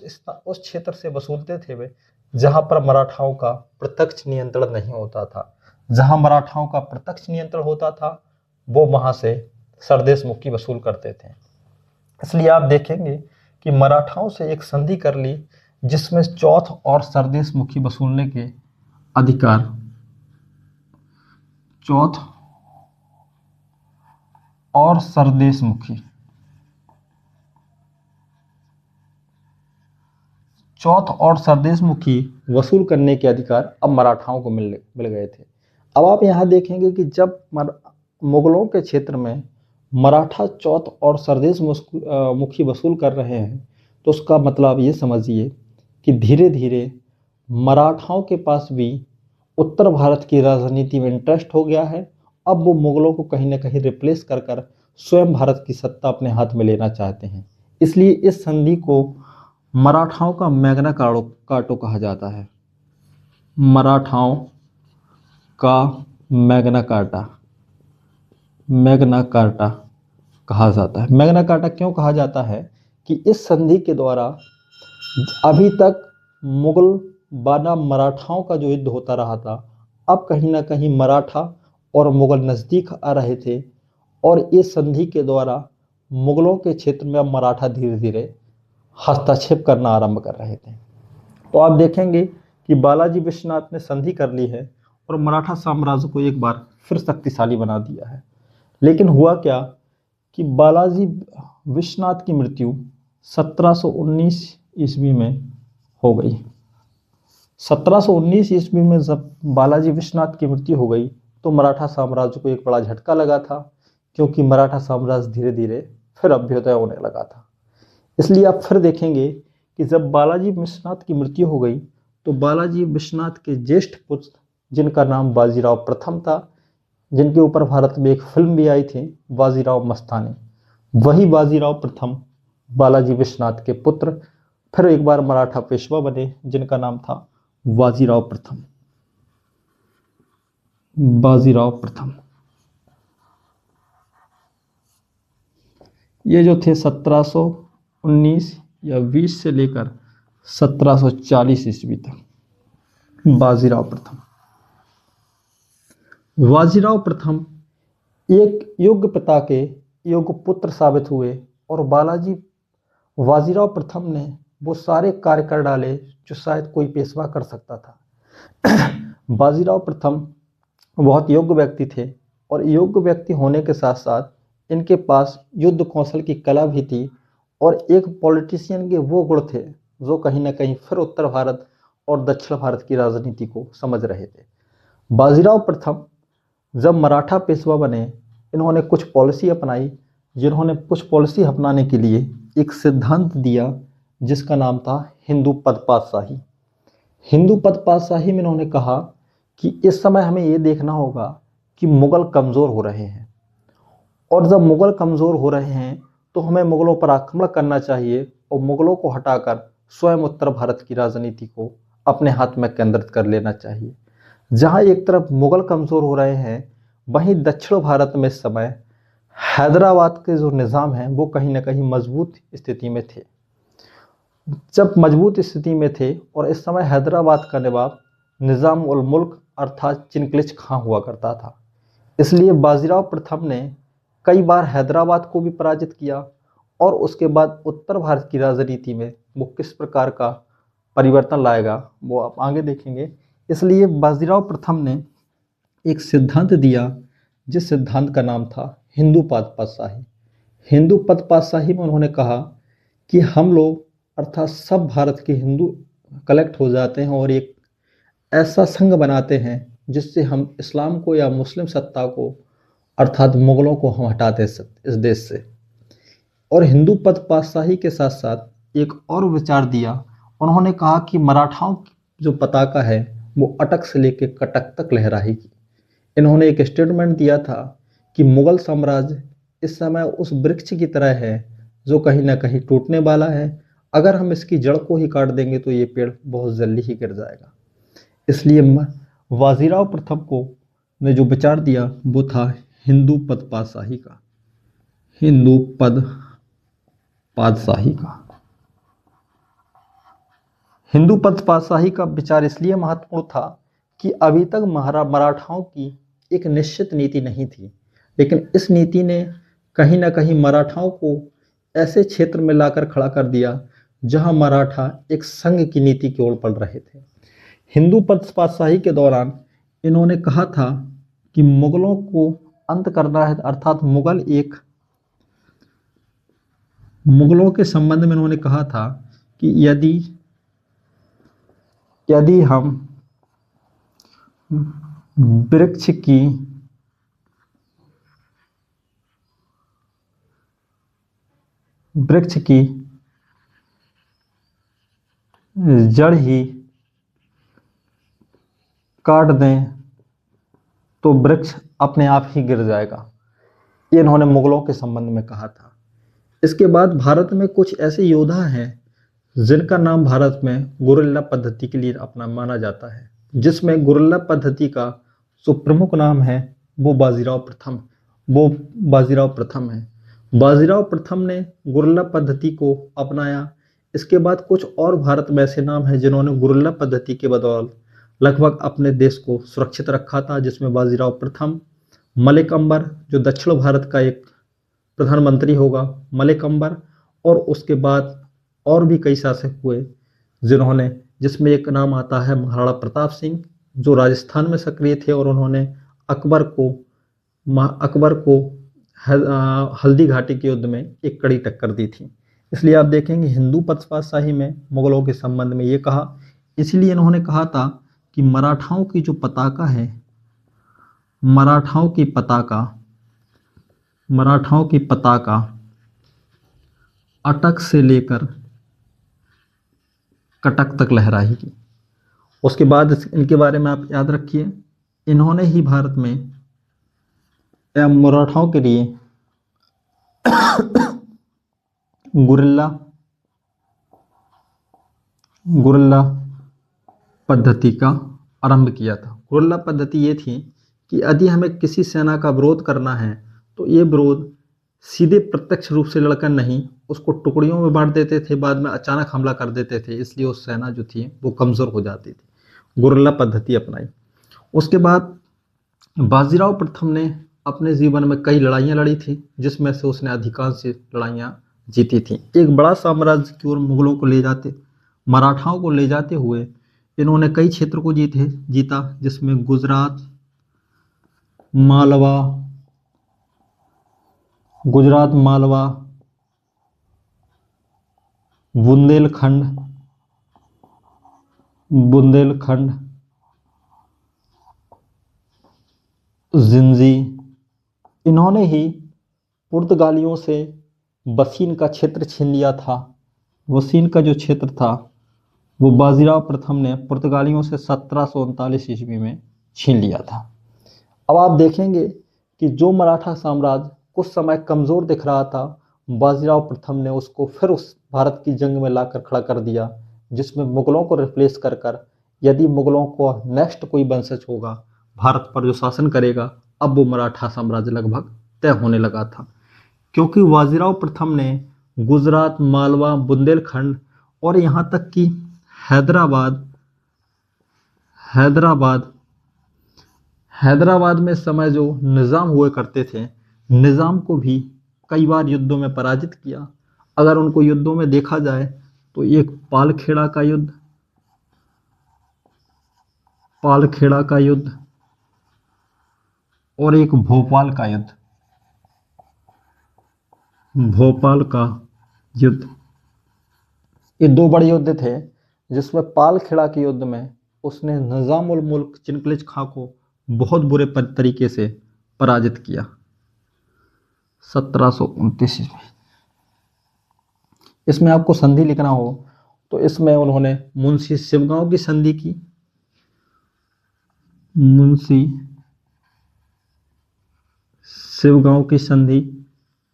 क्षेत्र से वसूलते थे वे जहां पर मराठाओं का प्रत्यक्ष नियंत्रण नहीं होता था। जहां मराठाओं का प्रत्यक्ष नियंत्रण होता था वो वहां से सरदेश मुखी वसूल करते थे। इसलिए आप देखेंगे कि मराठाओं से एक संधि कर ली जिसमें चौथ और सरदेश मुखी वसूलने के अधिकार, चौथ और सरदेश मुखी, चौथ और सरदेश मुखी वसूल करने के अधिकार अब मराठाओं को मिल गए थे। अब आप यहाँ देखेंगे कि जब मुगलों के क्षेत्र में मराठा चौथ और सरदेश मुखी वसूल कर रहे हैं तो उसका मतलब ये समझिए कि धीरे धीरे मराठाओं के पास भी उत्तर भारत की राजनीति में इंटरेस्ट हो गया है। अब वो मुगलों को कहीं ना कहीं रिप्लेस कर कर स्वयं भारत की सत्ता अपने हाथ में लेना चाहते हैं। इसलिए इस संधि को मराठाओं का मैग्ना कार्टो कहा जाता है। मराठाओं का मैग्ना कार्टा कहा जाता है। मैग्ना कार्टा क्यों कहा जाता है कि इस संधि के द्वारा अभी तक मुगल बनाम मराठाओं का जो युद्ध होता रहा था, अब कहीं ना कहीं मराठा और मुगल नज़दीक आ रहे थे और इस संधि के द्वारा मुगलों के क्षेत्र में अब मराठा धीरे धीरे हस्तक्षेप करना आरंभ कर रहे थे। तो आप देखेंगे कि बालाजी विश्वनाथ ने संधि कर ली है और मराठा साम्राज्य को एक बार फिर शक्तिशाली बना दिया है। लेकिन हुआ क्या कि बालाजी विश्वनाथ की मृत्यु 1719 ईस्वी में हो गई। 1719 ईस्वी में जब बालाजी विश्वनाथ की मृत्यु हो गई तो मराठा साम्राज्य को एक बड़ा झटका लगा था, क्योंकि मराठा साम्राज्य धीरे धीरे फिर अभ्युदय होने लगा था। इसलिए आप फिर देखेंगे कि जब बालाजी विश्वनाथ की मृत्यु हो गई तो बालाजी विश्वनाथ के ज्येष्ठ पुत्र, जिनका नाम बाजीराव प्रथम था, जिनके ऊपर भारत में एक फिल्म भी आई थी बाजीराव मस्तानी, वही बाजीराव प्रथम बालाजी विश्वनाथ के पुत्र फिर एक बार मराठा पेशवा बने, जिनका नाम था बाजीराव प्रथम। बाजीराव प्रथम ये जो थे 1719 या 20 से लेकर 1740 ईस्वी तक बाजीराव प्रथम। बाजीराव प्रथम एक योग्य पिता के योग्य पुत्र साबित हुए और बाजीराव प्रथम ने वो सारे कार्य कर डाले जो शायद कोई पेशवा कर सकता था। बाजीराव प्रथम बहुत योग्य व्यक्ति थे और योग्य व्यक्ति होने के साथ साथ इनके पास युद्ध कौशल की कला भी थी और एक पॉलिटिशियन के वो गुण थे जो कहीं ना कहीं फिर उत्तर भारत और दक्षिण भारत की राजनीति को समझ रहे थे। बाजीराव प्रथम जब मराठा पेशवा बने, इन्होंने कुछ पॉलिसी अपनाई, जिन्होंने कुछ पॉलिसी अपनाने के लिए एक सिद्धांत दिया जिसका नाम था हिंदू पदपातशाही। हिंदू पदपातशाही में इन्होंने कहा कि इस समय हमें ये देखना होगा कि मुगल कमज़ोर हो रहे हैं और जब मुगल कमज़ोर हो रहे हैं तो हमें मुगलों पर आक्रमण करना चाहिए और मुगलों को हटाकर स्वयं उत्तर भारत की राजनीति को अपने हाथ में केंद्रित कर लेना चाहिए। जहां एक तरफ मुगल कमज़ोर हो रहे हैं, वहीं दक्षिण भारत में इस समय हैदराबाद के जो निज़ाम हैं वो कहीं ना कहीं मजबूत स्थिति में थे। जब मजबूत स्थिति में थे और इस समय हैदराबाद का नवाब निज़ाम उल मुल्क अर्थात चिनकलिच खां हुआ करता था। इसलिए बाजीराव प्रथम ने कई बार हैदराबाद को भी पराजित किया और उसके बाद उत्तर भारत की राजनीति में वो किस प्रकार का परिवर्तन लाएगा वो आप आगे देखेंगे। इसलिए बाजीराव प्रथम ने एक सिद्धांत दिया जिस सिद्धांत का नाम था हिंदू पदपातशाही। हिंदू पदपातशाही में उन्होंने कहा कि हम लोग अर्थात सब भारत के हिंदू कलेक्ट हो जाते हैं और एक ऐसा संघ बनाते हैं जिससे हम इस्लाम को या मुस्लिम सत्ता को अर्थात मुगलों को हम हटाते इस देश से। और हिंदू पद पातशाही के साथ साथ एक और विचार दिया। उन्होंने कहा कि मराठाओं की जो पताका है वो अटक से लेकर कटक तक लहराएगी। इन्होंने एक स्टेटमेंट दिया था कि मुगल साम्राज्य इस समय उस वृक्ष की तरह है जो कहीं ना कहीं टूटने वाला है। अगर हम इसकी जड़ को ही काट देंगे तो ये पेड़ बहुत जल्दी ही गिर जाएगा। इसलिए बाजीराव प्रथम को ने जो विचार दिया वो था हिंदू पद पातशाही का। हिंदू पद पातशाही का हिंदू पद पातशाही का विचार इसलिए महत्वपूर्ण था कि अभी तक मराठाओं की एक निश्चित नीति नहीं थी, लेकिन इस नीति ने कहीं ना कहीं मराठाओं को ऐसे क्षेत्र में लाकर खड़ा कर दिया जहां मराठा एक संघ की नीति की ओर बढ़ रहे थे। हिंदू पद पातशाही के दौरान इन्होंने कहा था कि मुगलों को अंत करना है, अर्थात मुगलों के संबंध में इन्होंने कहा था कि यदि हम वृक्ष की जड़ ही काट दें तो वृक्ष अपने आप ही गिर जाएगा। ये इन्होंने मुगलों के संबंध में कहा था। इसके बाद भारत में कुछ ऐसे योद्धा हैं जिनका नाम भारत में गुरिल्ला पद्धति के लिए अपना माना जाता है, जिसमें गुरिल्ला पद्धति का जो प्रमुख नाम है वो बाजीराव प्रथम है। बाजीराव प्रथम ने गुरिल्ला पद्धति को अपनाया। इसके बाद कुछ और भारत में ऐसे नाम हैं जिन्होंने गुरिल्ला पद्धति के बदौलत लगभग अपने देश को सुरक्षित रखा था, जिसमें बाजीराव प्रथम, मलिक अंबर जो दक्षिण भारत का एक प्रधानमंत्री होगा, मलिक अंबर, और उसके बाद और भी कई शासक हुए जिसमें एक नाम आता है महाराणा प्रताप सिंह जो राजस्थान में सक्रिय थे और उन्होंने अकबर को हल्दी घाटी के युद्ध में एक कड़ी टक्कर दी थी। इसलिए आप देखेंगे हिंदू पद पातशाही में मुगलों के संबंध में ये कहा। इसलिए इन्होंने कहा था कि मराठाओं की जो पताका है, मराठाओं की पताका अटक से लेकर कटक तक लहराएगी। उसके बाद इनके बारे में आप याद रखिए, इन्होंने ही भारत में मराठाओं के लिए गुरिल्ला पद्धति का आरंभ किया था। गुरिल्ला पद्धति ये थी कि यदि हमें किसी सेना का विरोध करना है तो ये विरोध सीधे प्रत्यक्ष रूप से लड़कर नहीं, उसको टुकड़ियों में बांट देते थे, बाद में अचानक हमला कर देते थे, इसलिए उस सेना जो थी वो कमज़ोर हो जाती थी। गुरिल्ला पद्धति अपनाई। उसके बाद बाजीराव प्रथम ने अपने जीवन में कई लड़ाइयाँ लड़ी थी, जिसमें से उसने अधिकांश लड़ाइयाँ जीती थी। एक बड़ा साम्राज्य की ओर मराठाओं को ले जाते हुए इन्होंने कई क्षेत्र को जीता, जिसमें गुजरात, मालवा, बुंदेलखंड, जिंजी। इन्होंने ही पुर्तगालियों से वसीन का क्षेत्र छीन लिया था। वसीन का जो क्षेत्र था वो बाजीराव प्रथम ने पुर्तगालियों से 1739 ईस्वी में छीन लिया था। अब आप देखेंगे कि जो मराठा साम्राज्य कुछ समय कमज़ोर दिख रहा था, बाजीराव प्रथम ने उसको फिर उस भारत की जंग में लाकर खड़ा कर दिया, जिसमें मुगलों को रिप्लेस कर यदि मुगलों को नेक्स्ट कोई वंशज होगा भारत पर जो शासन करेगा, अब वो मराठा साम्राज्य लगभग तय होने लगा था। क्योंकि बाजीराव प्रथम ने गुजरात, मालवा, बुंदेलखंड और यहाँ तक कि हैदराबाद में समय जो निज़ाम हुए करते थे, निज़ाम को भी कई बार युद्धों में पराजित किया। अगर उनको युद्धों में देखा जाए तो एक पालखेड़ा का युद्ध और एक भोपाल का युद्ध, ये दो बड़े युद्ध थे, जिसमें पालखेड़ा के युद्ध में उसने निज़ाम उल मुल्क चिनकलिज खां को बहुत बुरे तरीके से पराजित किया। 1729 ईस्वी। इसमें आपको संधि लिखना हो तो इसमें उन्होंने मुंशी शिवगांव की संधि की, मुंशी शिवगांव की संधि।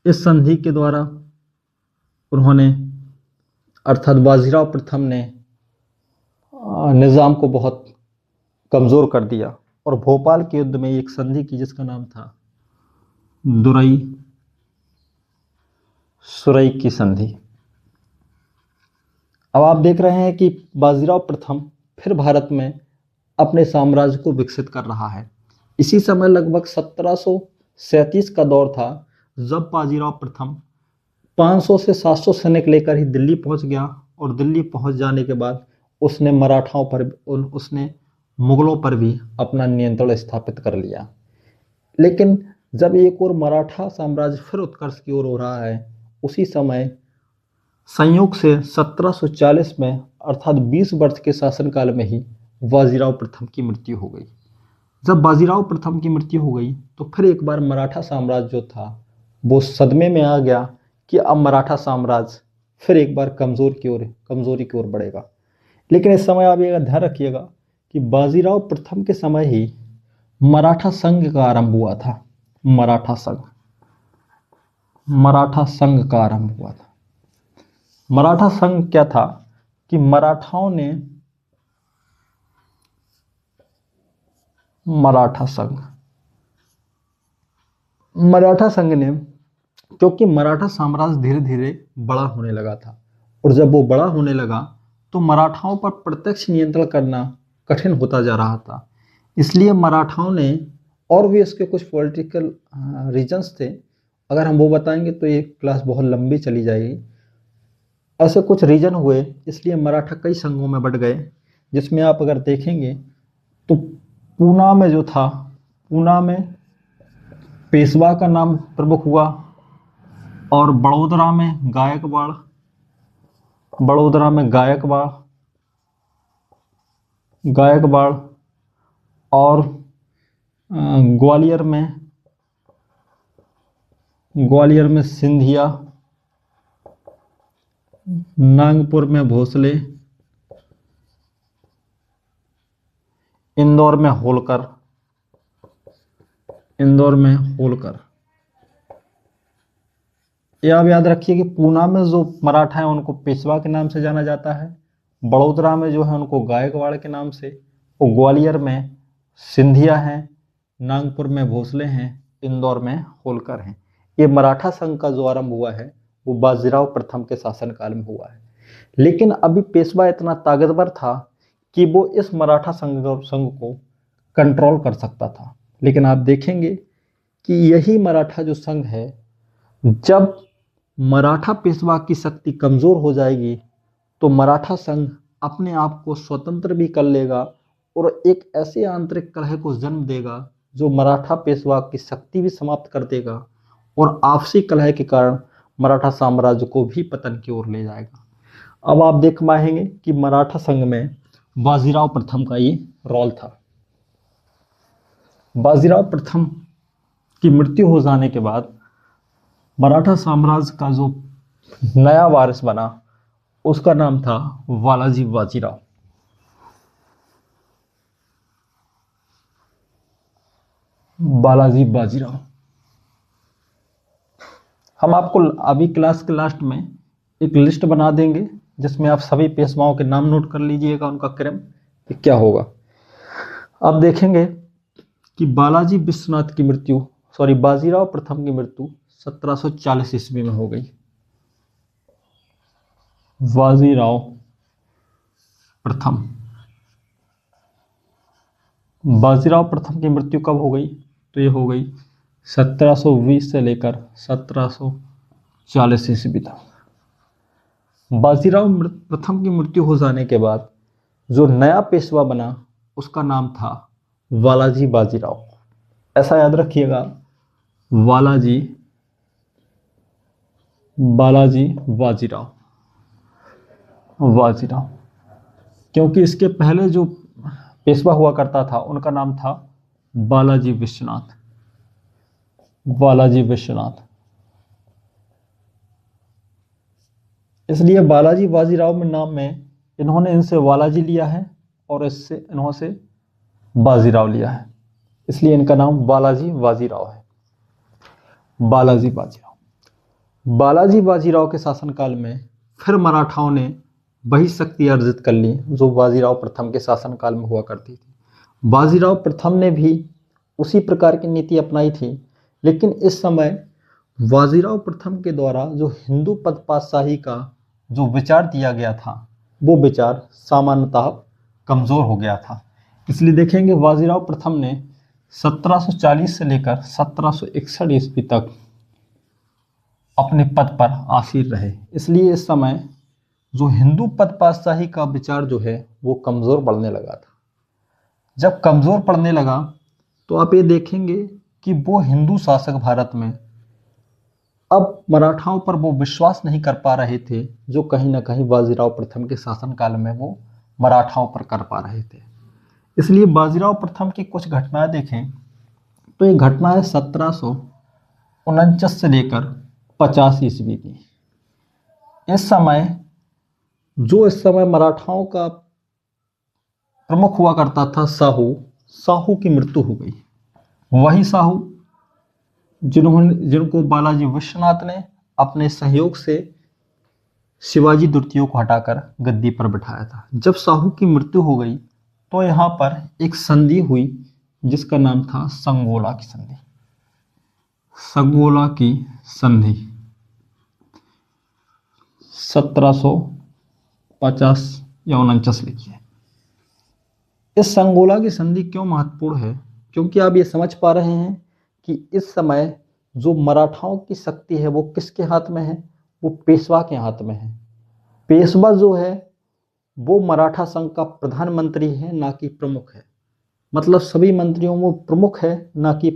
इस संधि के द्वारा उन्होंने अर्थात बाजीराव प्रथम ने निज़ाम को बहुत कमज़ोर कर दिया और भोपाल के युद्ध में एक संधि की जिसका नाम था दुरई सुरई की संधि। अब आप देख रहे हैं कि बाजीराव प्रथम फिर भारत में अपने साम्राज्य को विकसित कर रहा है। इसी समय लगभग 1737 का दौर था जब बाजीराव प्रथम 500 से 700 सैनिक लेकर ही दिल्ली पहुंच गया और दिल्ली पहुंच जाने के बाद उसने मराठाओं पर, उसने मुगलों पर भी अपना नियंत्रण स्थापित कर लिया। लेकिन जब एक और मराठा साम्राज्य फिर उत्कर्ष की ओर हो रहा है, उसी समय संयोग से 1740 में अर्थात 20 वर्ष के शासनकाल में ही बाजीराव प्रथम की मृत्यु हो गई। जब बाजीराव प्रथम की मृत्यु हो गई तो फिर एक बार मराठा साम्राज्य जो था वो सदमे में आ गया कि अब मराठा साम्राज्य फिर एक बार कमजोरी की ओर बढ़ेगा। लेकिन इस समय आप ये ध्यान रखिएगा कि बाजीराव प्रथम के समय ही मराठा संघ का आरंभ हुआ था। मराठा संघ का आरंभ हुआ था। मराठा संघ क्या था कि मराठा संघ ने, क्योंकि मराठा साम्राज्य धीरे धीरे बड़ा होने लगा था और जब वो बड़ा होने लगा तो मराठाओं पर प्रत्यक्ष नियंत्रण करना कठिन होता जा रहा था। इसलिए मराठाओं ने, और भी इसके कुछ पॉलिटिकल रीजंस थे, अगर हम वो बताएंगे तो ये क्लास बहुत लंबी चली जाएगी। ऐसे कुछ रीजन हुए, इसलिए मराठा कई संघों में बट गए, जिसमें आप अगर देखेंगे तो पूना में जो था, पूना में पेशवा का नाम प्रमुख हुआ और बड़ोदरा में गायकवाड़ और ग्वालियर में सिंधिया, नागपुर में भोसले, इंदौर में होलकर। ये आप याद रखिए कि पूना में जो मराठा है उनको पेशवा के नाम से जाना जाता है, बड़ोदरा में जो है उनको गायकवाड़ के नाम से, और ग्वालियर में सिंधिया हैं, नागपुर में भोसले हैं, इंदौर में होलकर हैं। ये मराठा संघ का जो आरंभ हुआ है वो बाजीराव प्रथम के शासनकाल में हुआ है। लेकिन अभी पेशवा इतना ताकतवर था कि वो इस मराठा संघ को कंट्रोल कर सकता था। लेकिन आप देखेंगे कि यही मराठा जो संघ है, जब मराठा पेशवा की शक्ति कमज़ोर हो जाएगी तो मराठा संघ अपने आप को स्वतंत्र भी कर लेगा और एक ऐसे आंतरिक कलह को जन्म देगा जो मराठा पेशवा की शक्ति भी समाप्त कर देगा और आपसी कलह के कारण मराठा साम्राज्य को भी पतन की ओर ले जाएगा। अब आप देख पाएंगे कि मराठा संघ में बाजीराव प्रथम का ये रोल था। बाजीराव प्रथम की मृत्यु हो जाने के बाद मराठा साम्राज्य का जो नया वारिस बना उसका नाम था बालाजी बाजीराव। हम आपको अभी क्लास के लास्ट में एक लिस्ट बना देंगे जिसमें आप सभी पेशवाओं के नाम नोट कर लीजिएगा, उनका क्रम क्या होगा। अब देखेंगे कि बाजीराव प्रथम की मृत्यु 1740 ईस्वी में हो गई। बाजीराव प्रथम की मृत्यु कब हो गई? तो ये हो गई 1720 से लेकर 1740 ईस्वी तक। बाजीराव प्रथम की मृत्यु हो जाने के बाद जो नया पेशवा बना उसका नाम था बालाजी बाजीराव। ऐसा याद रखिएगा, बालाजी बाजीराव, क्योंकि इसके पहले जो पेशवा हुआ करता था उनका नाम था बालाजी विश्वनाथ। इसलिए बालाजी बाजीराव में नाम में इन्होंने इनसे बालाजी लिया है और इससे इन्होंने बाजीराव लिया है, इसलिए इनका नाम बालाजी बाजीराव है। बालाजी बाजीराव के शासनकाल में फिर मराठाओं ने वही शक्ति अर्जित कर ली जो बाजीराव प्रथम के शासनकाल में हुआ करती थी। बाजीराव प्रथम ने भी उसी प्रकार की नीति अपनाई थी, लेकिन इस समय बाजीराव प्रथम के द्वारा जो हिंदू पदपातशाही का जो विचार दिया गया था वो विचार सामान्यतः कमजोर हो गया था। इसलिए देखेंगे बाजीराव प्रथम ने 1740 से लेकर 1761 ईस्वी तक अपने पद पर आसीन रहे। इसलिए इस समय जो हिंदू पदपातशाही का विचार जो है वो कमजोर पड़ने लगा था। जब कमजोर पड़ने लगा तो आप ये देखेंगे कि वो हिंदू शासक भारत में अब मराठाओं पर वो विश्वास नहीं कर पा रहे थे जो कहीं ना कहीं बाजीराव प्रथम के शासनकाल में वो मराठाओं पर कर पा रहे थे। इसलिए बाजीराव प्रथम की कुछ घटनाएं देखें तो ये घटना है 1749 से लेकर 50 ईस्वी की। इस समय मराठाओं का प्रमुख हुआ करता था साहू की मृत्यु हो गई। वही साहू जिनको बालाजी विश्वनाथ ने अपने सहयोग से शिवाजी द्वितीय को हटाकर गद्दी पर बिठाया था। जब साहू की मृत्यु हो गई तो यहाँ पर एक संधि हुई जिसका नाम था संगोला की संधि। संगोला की संधि 1750 या 49 लिखिए। इस संगोला की संधि क्यों महत्वपूर्ण है? क्योंकि आप ये समझ पा रहे हैं कि इस समय जो मराठाओं की शक्ति है वो किसके हाथ में है? वो पेशवा के हाथ में है। पेशवा जो है वो मराठा संघ का प्रधानमंत्री है, ना कि प्रमुख है। मतलब सभी मंत्रियों में प्रमुख है, ना कि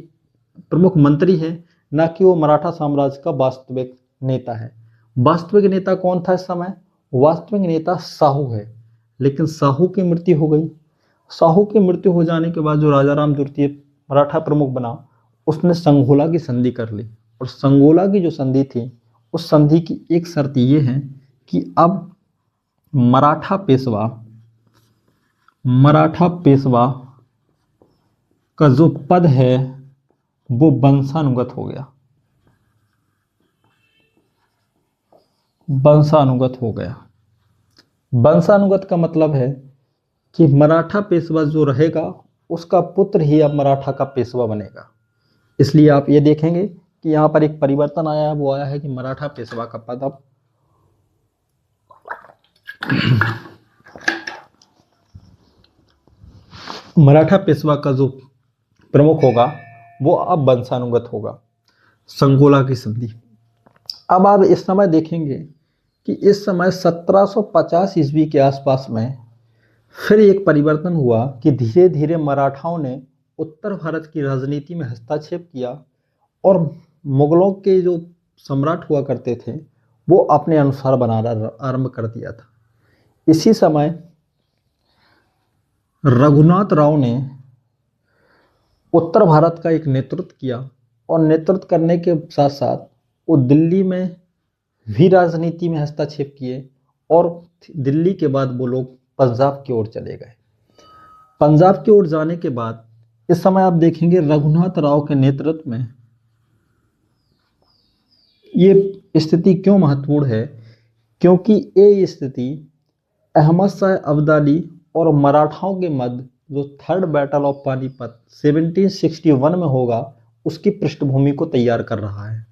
प्रमुख मंत्री है, ना कि वो मराठा साम्राज्य का वास्तविक नेता है। वास्तविक नेता कौन था इस समय? वास्तविक नेता साहू है, लेकिन साहू की मृत्यु हो गई। साहू की मृत्यु हो जाने के बाद जो राजा राम द्वितीय मराठा प्रमुख बना उसने संगोला की संधि कर ली। और संगोला की जो संधि थी उस संधि की एक शर्त ये है कि अब मराठा पेशवा का जो पद है वो वंशानुगत हो गया। वंशानुगत का मतलब है कि मराठा पेशवा जो रहेगा उसका पुत्र ही अब मराठा का पेशवा बनेगा। इसलिए आप ये देखेंगे कि यहाँ पर एक परिवर्तन आया है, वो आया है कि मराठा पेशवा का पद अब मराठा पेशवा का जो प्रमुख होगा वो अब वंशानुगत होगा। संगोला की संधि। अब आप इस समय देखेंगे कि इस समय 1750 ईस्वी के आसपास में फिर एक परिवर्तन हुआ कि धीरे धीरे मराठाओं ने उत्तर भारत की राजनीति में हस्तक्षेप किया और मुगलों के जो सम्राट हुआ करते थे वो अपने अनुसार बनाना आरंभ कर दिया था। इसी समय रघुनाथ राव ने उत्तर भारत का एक नेतृत्व किया और नेतृत्व करने के साथ साथ वो दिल्ली में भी राजनीति में हस्तक्षेप किए और दिल्ली के बाद वो लोग पंजाब की ओर चले गए। पंजाब की ओर जाने के बाद इस समय आप देखेंगे रघुनाथ राव के नेतृत्व में ये स्थिति क्यों महत्वपूर्ण है? क्योंकि ये स्थिति अहमद शाह अब्दाली और मराठाओं के मध्य जो थर्ड बैटल ऑफ पानीपत 1761 में होगा उसकी पृष्ठभूमि को तैयार कर रहा है।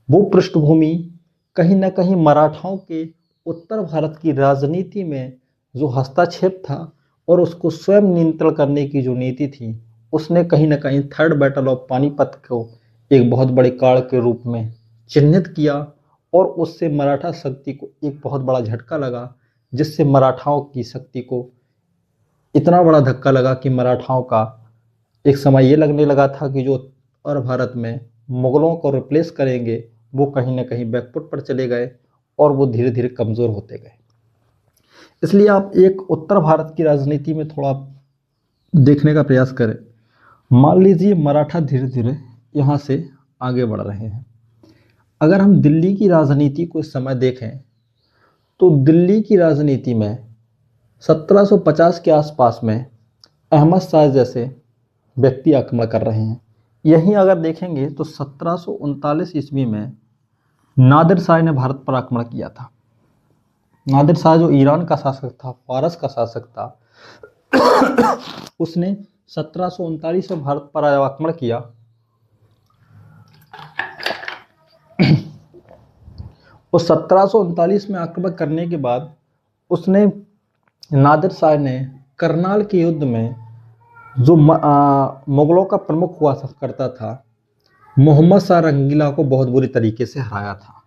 वो पृष्ठभूमि कहीं ना कहीं मराठाओं के उत्तर भारत की राजनीति में जो हस्तक्षेप था और उसको स्वयं नियंत्रण करने की जो नीति थी उसने कहीं ना कहीं थर्ड बैटल ऑफ पानीपत को एक बहुत बड़े काल के रूप में चिन्हित किया और उससे मराठा शक्ति को एक बहुत बड़ा झटका लगा, जिससे मराठाओं की शक्ति को इतना बड़ा धक्का लगा कि मराठाओं का एक समय ये लगने लगा था कि जो उत्तर भारत में मुगलों को रिप्लेस करेंगे वो कहीं ना कहीं बैकफुट पर चले गए और वो धीरे धीरे कमज़ोर होते गए। इसलिए आप एक उत्तर भारत की राजनीति में थोड़ा देखने का प्रयास करें। मान लीजिए मराठा धीरे धीरे यहाँ से आगे बढ़ रहे हैं। अगर हम दिल्ली की राजनीति को इस समय देखें तो दिल्ली की राजनीति में 1750 के आसपास में अहमद शाह जैसे व्यक्ति आक्रमण कर रहे हैं। यहीं अगर देखेंगे तो 1739 ईस्वी में नादिर शाह ने भारत पर आक्रमण किया था। नादिर शाह जो ईरान का शासक था, फारस का शासक था, उसने 1739 में भारत पर आक्रमण किया। उस 1739 में आक्रमण करने के बाद उसने नादिर शाह ने करनाल के युद्ध में जो मुगलों का प्रमुख हुआ करता था मोहम्मद शाह रंगीला को बहुत बुरी तरीके से हराया था।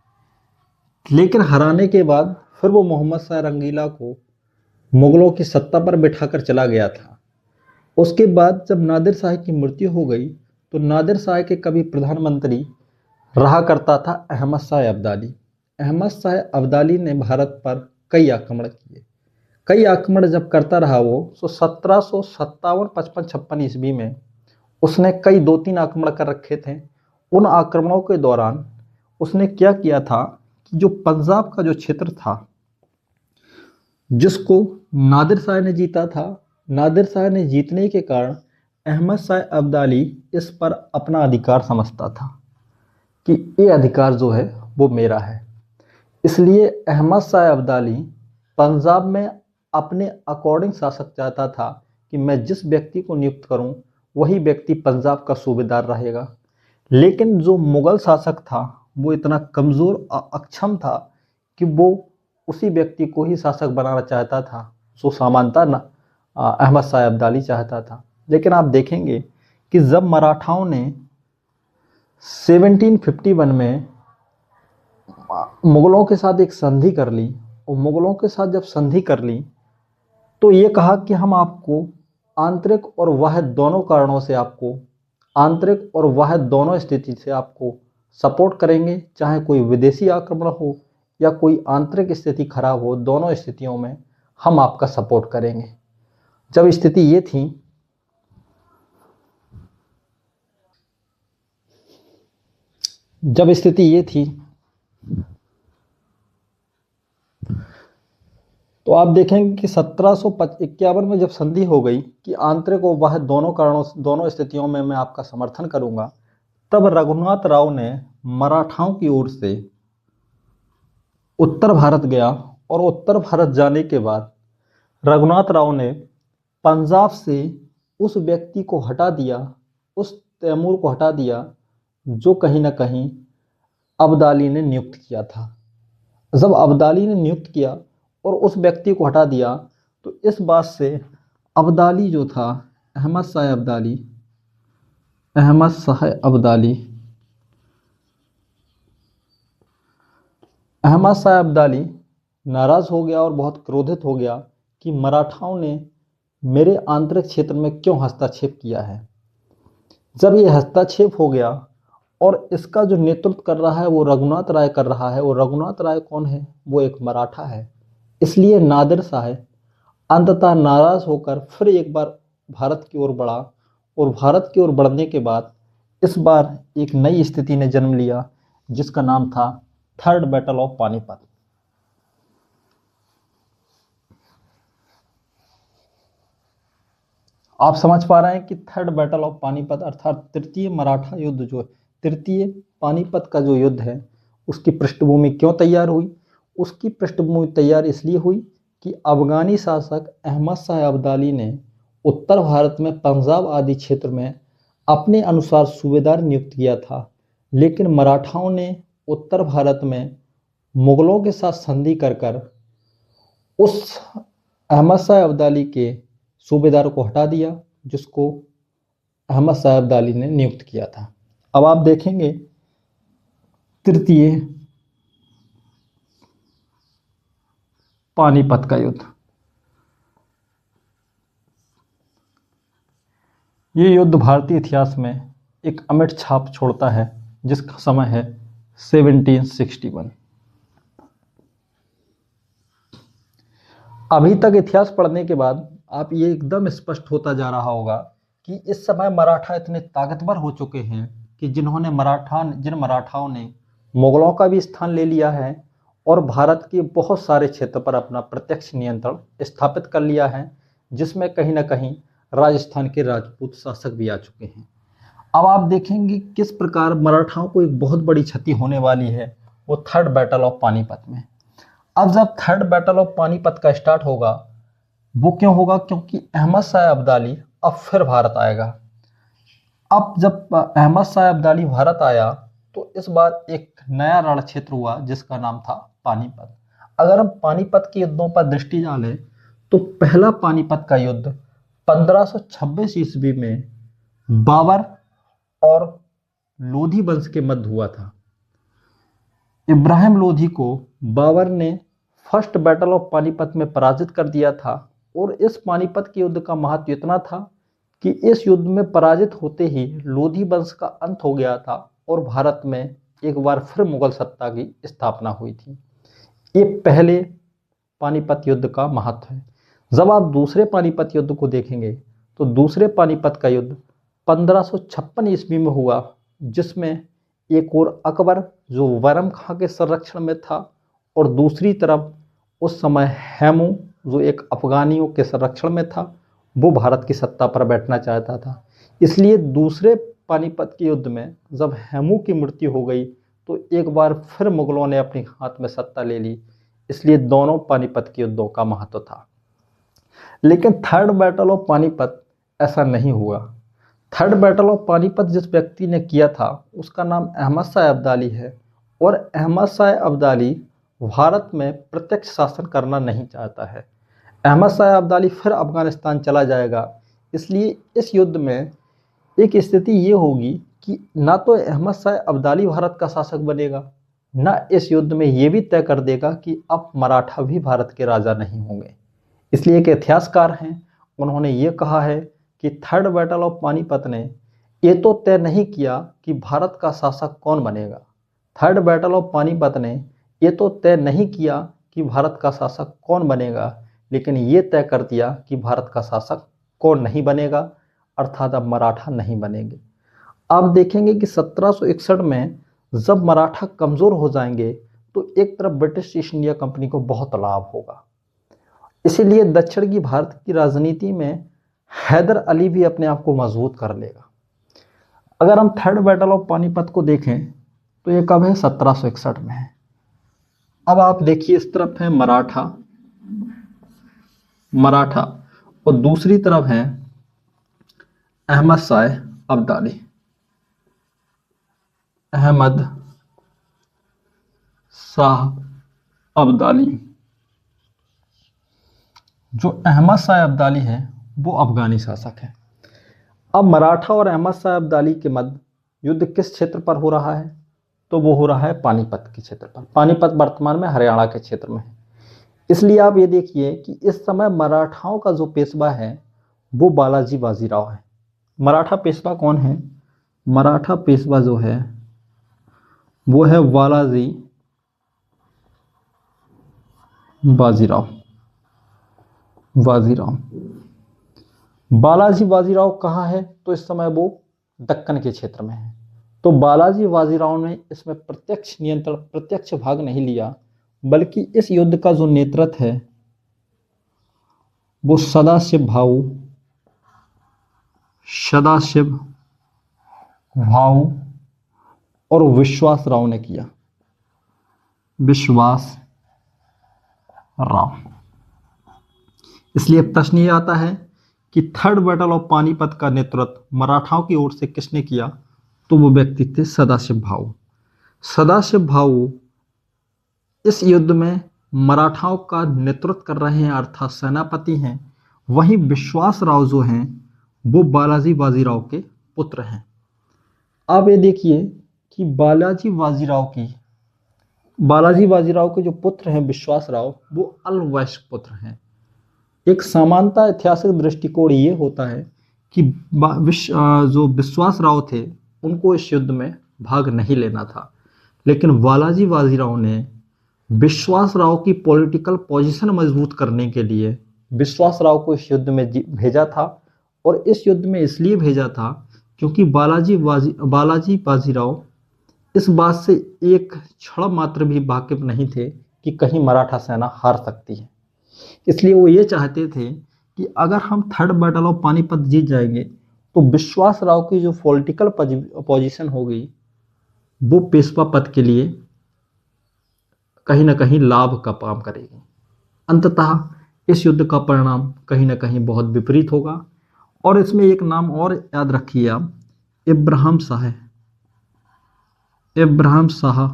लेकिन हराने के बाद फिर वो मोहम्मद शाह रंगीला को मुगलों की सत्ता पर बिठाकर चला गया था। उसके बाद जब नादिर शाह की मृत्यु हो गई तो नादिर शाह के कभी प्रधानमंत्री रहा करता था अहमद शाह अब्दाली। अहमद शाह अब्दाली ने भारत पर कई आक्रमण किए। कई आक्रमण जब करता रहा वो, तो 1757, 55, 56 ईस्वी में उसने कई 2-3 आक्रमण कर रखे थे। उन आक्रमणों के दौरान उसने क्या किया था कि जो पंजाब का जो क्षेत्र था जिसको नादिर शाह ने जीता था, नादिर शाह ने जीतने के कारण अहमद शाह अब्दाली इस पर अपना अधिकार समझता था कि ये अधिकार जो है वो मेरा है। इसलिए अहमद शाह अब्दाली पंजाब में अपने अकॉर्डिंग शासक चाहता था कि मैं जिस व्यक्ति को नियुक्त करूं वही व्यक्ति पंजाब का सूबेदार रहेगा। लेकिन जो मुगल शासक था वो इतना कमज़ोर अक्षम था कि वो उसी व्यक्ति को ही शासक बनाना चाहता था जो सामान्यतः अहमद शाह अब्दाली चाहता था। लेकिन आप देखेंगे कि जब मराठाओं ने 1751 में मुगलों के साथ एक संधि कर ली और मुगलों के साथ जब संधि कर ली तो ये कहा कि हम आपको आंतरिक और बाह्य दोनों कारणों से आंतरिक और बाह्य दोनों स्थिति से आपको सपोर्ट करेंगे, चाहे कोई विदेशी आक्रमण हो या कोई आंतरिक स्थिति खराब हो, दोनों स्थितियों में हम आपका सपोर्ट करेंगे। जब स्थिति ये थी तो आप देखेंगे कि 1751 में जब संधि हो गई कि आंतरिक और बाह्य दोनों स्थितियों में मैं आपका समर्थन करूंगा, तब रघुनाथ राव ने मराठाओं की ओर से उत्तर भारत गया और उत्तर भारत जाने के बाद रघुनाथ राव ने पंजाब से उस व्यक्ति को हटा दिया, उस तैमूर को हटा दिया जो कहीं ना कहीं अब्दाली ने नियुक्त किया था। जब अब्दाली ने नियुक्त किया और उस व्यक्ति को हटा दिया तो इस बात से अब्दाली जो था अहमद शाह अब्दाली नाराज हो गया और बहुत क्रोधित हो गया कि मराठाओं ने मेरे आंतरिक क्षेत्र में क्यों हस्तक्षेप किया है। जब ये हस्तक्षेप हो गया और इसका जो नेतृत्व कर रहा है वो रघुनाथ राय कर रहा है, और रघुनाथ राय कौन है? वो एक मराठा है। इसलिए नादिर शाह अंततः नाराज होकर फिर एक बार भारत की ओर बढ़ा और भारत की ओर बढ़ने के बाद इस बार एक नई स्थिति ने जन्म लिया जिसका नाम था थर्ड बैटल ऑफ पानीपत। आप समझ पा रहे हैं कि थर्ड बैटल ऑफ पानीपत अर्थात तृतीय पानीपत का जो युद्ध है उसकी पृष्ठभूमि क्यों तैयार हुई? उसकी पृष्ठभूमि तैयार इसलिए हुई कि अफगानी शासक अहमद शाह अब्दाली ने उत्तर भारत में पंजाब आदि क्षेत्र में अपने अनुसार सूबेदार नियुक्त किया था, लेकिन मराठाओं ने उत्तर भारत में मुगलों के साथ संधि कर उस अहमद शाह अब्दाली के सूबेदार को हटा दिया जिसको अहमद शाह अब्दाली ने नियुक्त किया था। अब आप देखेंगे तृतीय पानीपत का युद्ध। ये युद्ध भारतीय इतिहास में एक अमिट छाप छोड़ता है जिसका समय है 1761। अभी तक इतिहास पढ़ने के बाद आप ये एकदम स्पष्ट होता जा रहा होगा कि इस समय मराठा इतने ताकतवर हो चुके हैं कि जिन मराठाओं ने मुगलों का भी स्थान ले लिया है और भारत के बहुत सारे क्षेत्र पर अपना प्रत्यक्ष नियंत्रण स्थापित कर लिया है, जिसमें कहीं ना कहीं राजस्थान के राजपूत शासक भी आ चुके हैं। अब आप देखेंगे किस प्रकार मराठाओं को एक बहुत बड़ी क्षति होने वाली है, वो थर्ड बैटल ऑफ पानीपत में। अब जब थर्ड बैटल ऑफ पानीपत का स्टार्ट होगा, वो क्यों होगा? क्योंकि अहमद शाह अब्दाली अब फिर भारत आएगा। अब जब अहमद शाह अब्दाली भारत आया तो इस बार एक नया रण क्षेत्र हुआ जिसका नाम था पानीपत। अगर हम पानीपत के युद्धों पर दृष्टि डालें तो पहला पानीपत का युद्ध 1526 ईस्वी में बाबर और लोधी वंश के मध्य हुआ था। इब्राहिम लोधी को बाबर ने फर्स्ट बैटल ऑफ पानीपत में पराजित कर दिया था और इस पानीपत के युद्ध का महत्व इतना था कि इस युद्ध में पराजित होते ही लोधी वंश का अंत हो गया था और भारत में एक बार फिर मुगल सत्ता की स्थापना हुई थी। ये पहले पानीपत युद्ध का महत्व है। जब आप दूसरे पानीपत युद्ध को देखेंगे तो दूसरे पानीपत का युद्ध 1556 ईस्वी में हुआ, जिसमें एक और अकबर जो बैरम खां के संरक्षण में था और दूसरी तरफ उस समय हेमू जो एक अफगानियों के संरक्षण में था, वो भारत की सत्ता पर बैठना चाहता था। इसलिए दूसरे पानीपत के युद्ध में जब हेमू की मृत्यु हो गई तो एक बार फिर मुगलों ने अपने हाथ में सत्ता ले ली। इसलिए दोनों पानीपत के युद्धों का महत्व था। लेकिन थर्ड बैटल ऑफ पानीपत ऐसा नहीं हुआ। थर्ड बैटल ऑफ पानीपत जिस व्यक्ति ने किया था उसका नाम अहमद शाह अब्दाली है और अहमद शाह अब्दाली भारत में प्रत्यक्ष शासन करना नहीं चाहता है। अहमद शाह अब्दाली फिर अफगानिस्तान चला जाएगा। इसलिए इस युद्ध में एक स्थिति ये होगी कि ना तो अहमद शाह अब्दाली भारत का शासक बनेगा, ना इस युद्ध में ये भी तय कर देगा कि अब मराठा भी भारत के राजा नहीं होंगे। इसलिए एक इतिहासकार हैं, उन्होंने ये कहा है कि थर्ड बैटल ऑफ पानीपत ने ये तो तय नहीं किया कि भारत का शासक कौन बनेगा। थर्ड बैटल ऑफ पानीपत ने ये तो तय नहीं किया कि भारत का शासक कौन बनेगा, लेकिन ये तय कर दिया कि भारत का शासक कौन नहीं बनेगा, अर्थात अब मराठा नहीं बनेंगे। आप देखेंगे कि 1761 में जब मराठा कमज़ोर हो जाएंगे तो एक तरफ ब्रिटिश ईस्ट इंडिया कंपनी को बहुत लाभ होगा। इसीलिए दक्षिण की भारत की राजनीति में हैदर अली भी अपने आप को मजबूत कर लेगा। अगर हम थर्ड बैटल ऑफ पानीपत को देखें तो ये कब है? 1761 में है। अब आप देखिए इस तरफ है मराठा और दूसरी तरफ है अहमद शाह अब्दाली। अहमद शाह अब्दाली, जो अहमद शाह अब्दाली है वो अफगानी शासक है। अब मराठा और अहमद शाह अब्दाली के मध्य युद्ध किस क्षेत्र पर हो रहा है? तो वो हो रहा है पानीपत के क्षेत्र पर। पानीपत वर्तमान में हरियाणा के क्षेत्र में है। इसलिए आप ये देखिए कि इस समय मराठाओं का जो पेशवा है वो बालाजी बाजीराव है। मराठा पेशवा कौन है? मराठा पेशवा जो है वो है बालाजी बाजीराव। बालाजी बाजीराव कहाँ है? तो इस समय वो दक्कन के क्षेत्र में है। तो बालाजी बाजीराव ने इसमें प्रत्यक्ष भाग नहीं लिया, बल्कि इस युद्ध का जो नेतृत्व है वो सदाशिव भाऊ और विश्वास राव ने किया। विश्वास राव। इसलिए प्रश्न ये आता है कि थर्ड बैटल ऑफ पानीपत का नेतृत्व मराठाओं की ओर से किसने किया? तो वो व्यक्ति थे सदाशिव भाऊ। सदाशिव भाऊ इस युद्ध में मराठाओं का नेतृत्व कर रहे हैं, अर्थात सेनापति हैं। वहीं विश्वास राव जो हैं वो बालाजी बाजीराव के पुत्र हैं। आप ये देखिए कि बालाजी बाजीराव के जो पुत्र हैं विश्वास राव, वो अलवैश्य पुत्र हैं। एक समानता ऐतिहासिक दृष्टिकोण ये होता है कि जो विश्वास राव थे उनको इस युद्ध में भाग नहीं लेना था, लेकिन बालाजी बाजीराव ने विश्वास राव की पॉलिटिकल पोजीशन मजबूत करने के लिए विश्वास राव को इस युद्ध में भेजा था। और इस युद्ध में इसलिए भेजा था क्योंकि बालाजी बाजीराव इस बात से एक क्षण मात्र भी वाकिफ नहीं थे कि कहीं मराठा सेना हार सकती है। इसलिए वो ये चाहते थे कि अगर हम थर्ड बैटल ऑफ पानीपत जीत जाएंगे तो विश्वास राव की जो पॉलिटिकल पोजीशन होगी वो पेशवा पद के लिए कहीं ना कहीं लाभ का काम करेगी। अंततः इस युद्ध का परिणाम कहीं ना कहीं बहुत विपरीत होगा। और इसमें एक नाम और याद रखिए आप, इब्राहिम शाह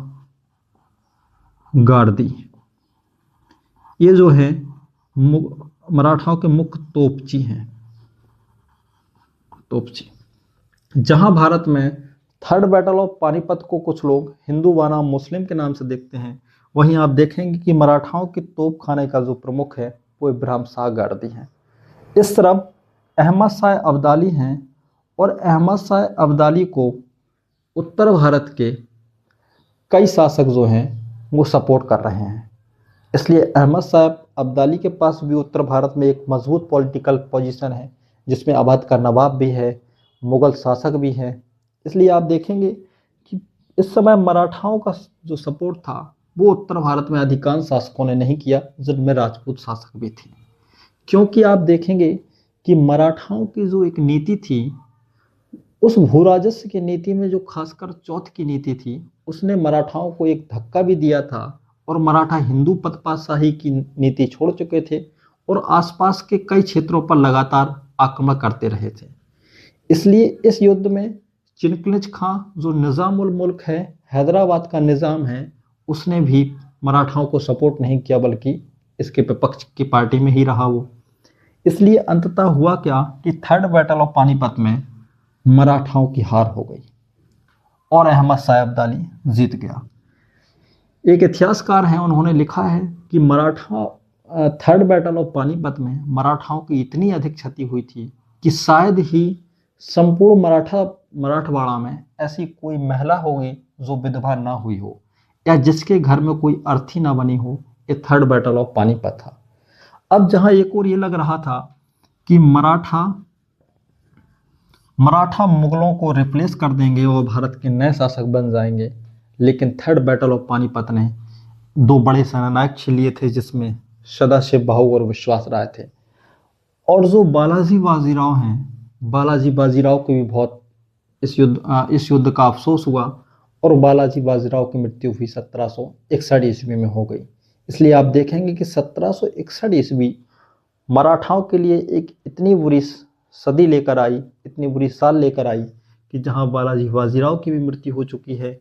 गारदी। ये जो है मराठाओं के मुख्य तोपची हैं। जहां भारत में थर्ड बैटल ऑफ पानीपत को कुछ लोग हिंदू बनाम मुस्लिम के नाम से देखते हैं, वहीं आप देखेंगे कि मराठाओं की तोप खाने का जो प्रमुख है वो इब्राहिम शाह गारदी हैं। इस तरफ अहमद शाह अब्दाली हैं और अहमद शाह अब्दाली को उत्तर भारत के कई शासक जो हैं वो सपोर्ट कर रहे हैं। इसलिए अहमद शाह अब्दाली के पास भी उत्तर भारत में एक मजबूत पॉलिटिकल पोजीशन है, जिसमें अवध का नवाब भी है, मुगल शासक भी हैं। इसलिए आप देखेंगे कि इस समय मराठाओं का जो सपोर्ट था वो उत्तर भारत में अधिकांश शासकों ने नहीं किया, जिनमें राजपूत शासक भी थे। क्योंकि आप देखेंगे कि मराठाओं की जो एक नीति थी, उस भूराजस्व की नीति में जो खासकर चौथ की नीति थी, उसने मराठाओं को एक धक्का भी दिया था और मराठा हिंदू पदपातशाही की नीति छोड़ चुके थे और आसपास के कई क्षेत्रों पर लगातार आक्रमण करते रहे थे। इसलिए इस युद्ध में चिनकलिज खां जो निज़ाम उल मुल्क है, हैदराबाद का निज़ाम है, उसने भी मराठाओं को सपोर्ट नहीं किया, बल्कि इसके विपक्ष की पार्टी में ही रहा वो। इसलिए अंततः हुआ क्या कि थर्ड बैटल ऑफ पानीपत में मराठाओं की हार हो गई और अहमद शाह अब्दाली जीत गया। एक इतिहासकार हैं, उन्होंने लिखा है कि थर्ड बैटल ऑफ पानीपत में मराठाओं की इतनी अधिक क्षति हुई थी कि शायद ही संपूर्ण मराठवाड़ा में ऐसी कोई महिला होगी जो विधवा ना हुई हो या जिसके घर में कोई अर्थी ना बनी हो। ये थर्ड बैटल ऑफ पानीपत था। अब जहां एक और ये लग रहा था कि मराठा मुगलों को रिप्लेस कर देंगे और भारत के नए शासक बन जाएंगे, लेकिन थर्ड बैटल ऑफ पानीपत ने दो बड़े सेनानायक छीन लिए थे, जिसमें सदाशिव बाहू और विश्वास राय थे। और जो बालाजी बाजीराव हैं, बालाजी बाजीराव को भी बहुत इस युद्ध का अफसोस हुआ और बालाजी बाजीराव की मृत्यु हुई 1761 ईस्वी में हो गई। इसलिए आप देखेंगे कि 1761 ईस्वी मराठाओं के लिए एक इतनी बुरी सदी लेकर आई, इतनी बुरी साल लेकर आई कि जहां बालाजी बाजीराव की भी मृत्यु हो चुकी है,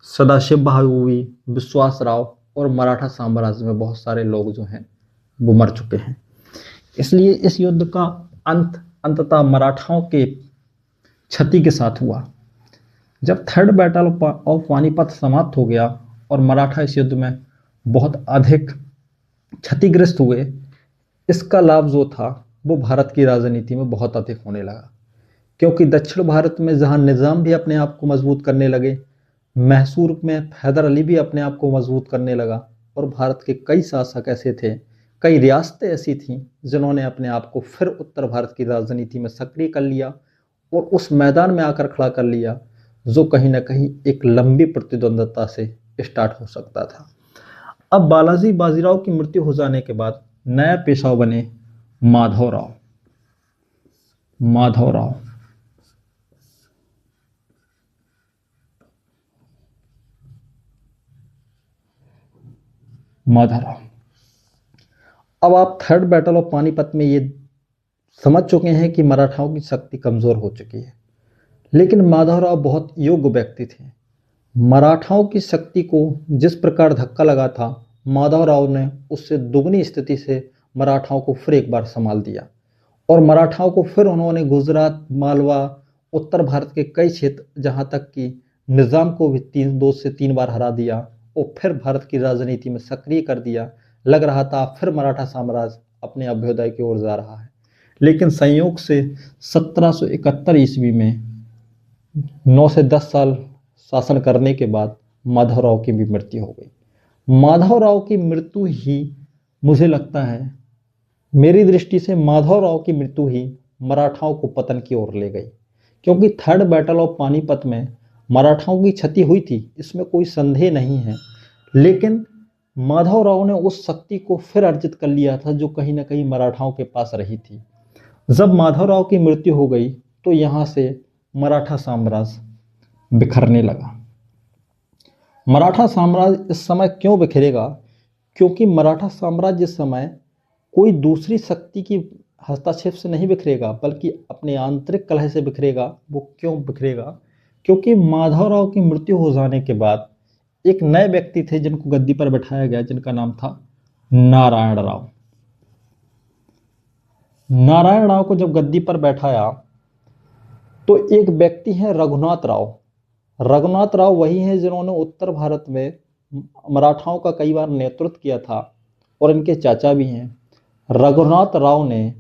सदाशिव बाहू भी, विश्वास राव और मराठा साम्राज्य में बहुत सारे लोग जो हैं वो मर चुके हैं। इसलिए इस युद्ध का अंततः मराठाओं के क्षति के साथ हुआ। जब थर्ड बैटल ऑफ पानीपत समाप्त हो गया और मराठा इस युद्ध में बहुत अधिक क्षतिग्रस्त हुए, इसका लाभ जो था वो भारत की राजनीति में बहुत अधिक होने लगा। क्योंकि दक्षिण भारत में जहां निज़ाम भी अपने आप को मजबूत करने लगे, मैसूर में हैदर अली भी अपने आप को मजबूत करने लगा और भारत के कई शासक ऐसे थे, कई रियासतें ऐसी थीं जिन्होंने अपने आप को फिर उत्तर भारत की राजनीति में सक्रिय कर लिया और उस मैदान में आकर खड़ा कर लिया जो कहीं ना कहीं एक लंबी प्रतिद्वंद्विता से स्टार्ट हो सकता था। अब बालाजी बाजीराव की मृत्यु हो जाने के बाद नया पेशवा बने माधवराव। अब आप थर्ड बैटल ऑफ पानीपत में ये समझ चुके हैं कि मराठाओं की शक्ति कमजोर हो चुकी है, लेकिन माधवराव बहुत योग्य व्यक्ति थे। मराठाओं की शक्ति को जिस प्रकार धक्का लगा था, माधवराव ने उससे दुगनी स्थिति से मराठाओं को फिर एक बार संभाल दिया और मराठाओं को फिर उन्होंने गुजरात, मालवा, उत्तर भारत के कई क्षेत्र, जहां तक कि निज़ाम को भी 2 से 3 बार हरा दिया और फिर भारत की राजनीति में सक्रिय कर दिया। लग रहा था फिर मराठा साम्राज्य अपने अभ्युदय की ओर जा रहा है। लेकिन संयोग से 1771 ईस्वी में 9 से 10 साल शासन करने के बाद माधवराव की भी मृत्यु हो गई। माधवराव की मृत्यु ही, मुझे लगता है, मेरी दृष्टि से माधवराव की मृत्यु ही मराठाओं को पतन की ओर ले गई। क्योंकि थर्ड बैटल ऑफ पानीपत में मराठाओं की क्षति हुई थी, इसमें कोई संदेह नहीं है, लेकिन माधवराव ने उस शक्ति को फिर अर्जित कर लिया था जो कहीं ना कहीं मराठाओं के पास रही थी। जब माधवराव की मृत्यु हो गई तो यहाँ से मराठा साम्राज्य बिखरने लगा। मराठा साम्राज्य इस समय क्यों बिखरेगा? क्योंकि मराठा साम्राज्य इस समय कोई दूसरी शक्ति की हस्तक्षेप से नहीं बिखरेगा, बल्कि अपने आंतरिक कलह से बिखरेगा। वो क्यों बिखरेगा? क्योंकि माधवराव की मृत्यु हो जाने के बाद एक नए व्यक्ति थे जिनको गद्दी पर बैठाया गया, जिनका नाम था नारायण राव। नारायण राव को जब गद्दी पर बैठाया तो एक व्यक्ति है रघुनाथ राव। रघुनाथ राव वही हैं जिन्होंने उत्तर भारत में मराठाओं का कई बार नेतृत्व किया था और इनके चाचा भी हैं। रघुनाथ राव ने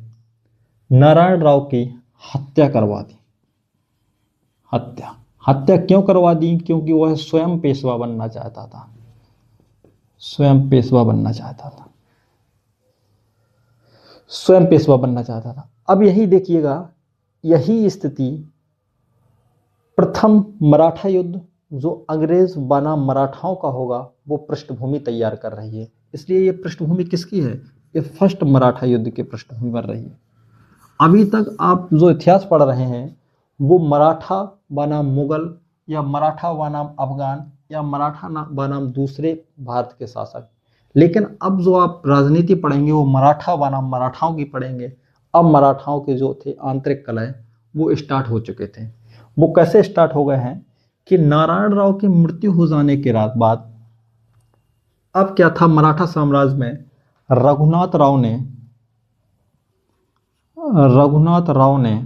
नारायण राव की हत्या करवा दी। हत्या क्यों करवा दी? क्योंकि वह स्वयं पेशवा बनना चाहता था। स्वयं पेशवा बनना चाहता था। अब यही देखिएगा, यही स्थिति प्रथम मराठा युद्ध जो अंग्रेज बनाम मराठाओं का होगा वो पृष्ठभूमि तैयार कर रही है। इसलिए ये पृष्ठभूमि किसकी है? ये फर्स्ट मराठा युद्ध की पृष्ठभूमि बन रही है। अभी तक आप जो इतिहास पढ़ रहे हैं वो मराठा बनाम मुगल या मराठा बनाम अफगान या मराठा बनाम दूसरे भारत के शासक, लेकिन अब जो आप राजनीति पढ़ेंगे वो मराठा बनाम मराठाओं की पढ़ेंगे। अब मराठाओं के जो थे आंतरिक कलह वो स्टार्ट हो चुके थे। वो कैसे स्टार्ट हो गए हैं कि नारायण राव की मृत्यु हो जाने के रात बाद अब क्या था, मराठा साम्राज्य में रघुनाथ राव ने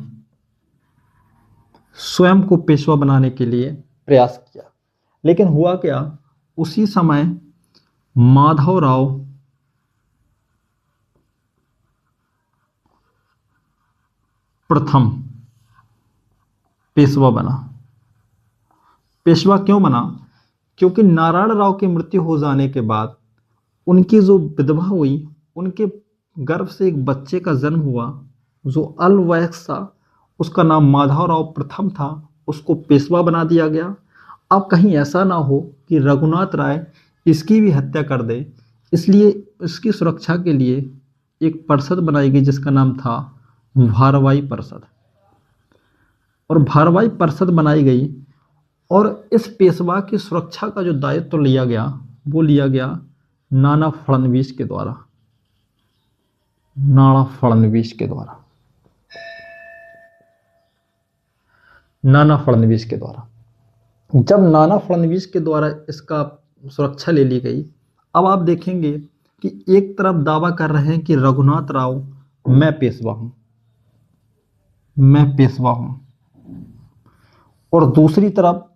स्वयं को पेशवा बनाने के लिए प्रयास किया। लेकिन हुआ क्या, उसी समय माधवराव प्रथम पेशवा बना। पेशवा क्यों बना? क्योंकि नारायण राव की मृत्यु हो जाने के बाद उनकी जो विधवा हुई, उनके गर्भ से एक बच्चे का जन्म हुआ जो अल्पवयस्क था, उसका नाम माधवराव प्रथम था, उसको पेशवा बना दिया गया। अब कहीं ऐसा ना हो कि रघुनाथ राय इसकी भी हत्या कर दे, इसलिए इसकी सुरक्षा के लिए एक परिषद बनाई गई जिसका नाम था भारवाई परिषद। और भारवाई परिषद बनाई गई और इस पेशवा की सुरक्षा का जो दायित्व लिया गया वो लिया गया नाना फडणवीस के द्वारा। नाना फडणवीस के द्वारा जब नाना फडणवीस के द्वारा इसका सुरक्षा ले ली गई, अब आप देखेंगे कि एक तरफ दावा कर रहे हैं कि रघुनाथ राव मैं पेशवा हूं, और दूसरी तरफ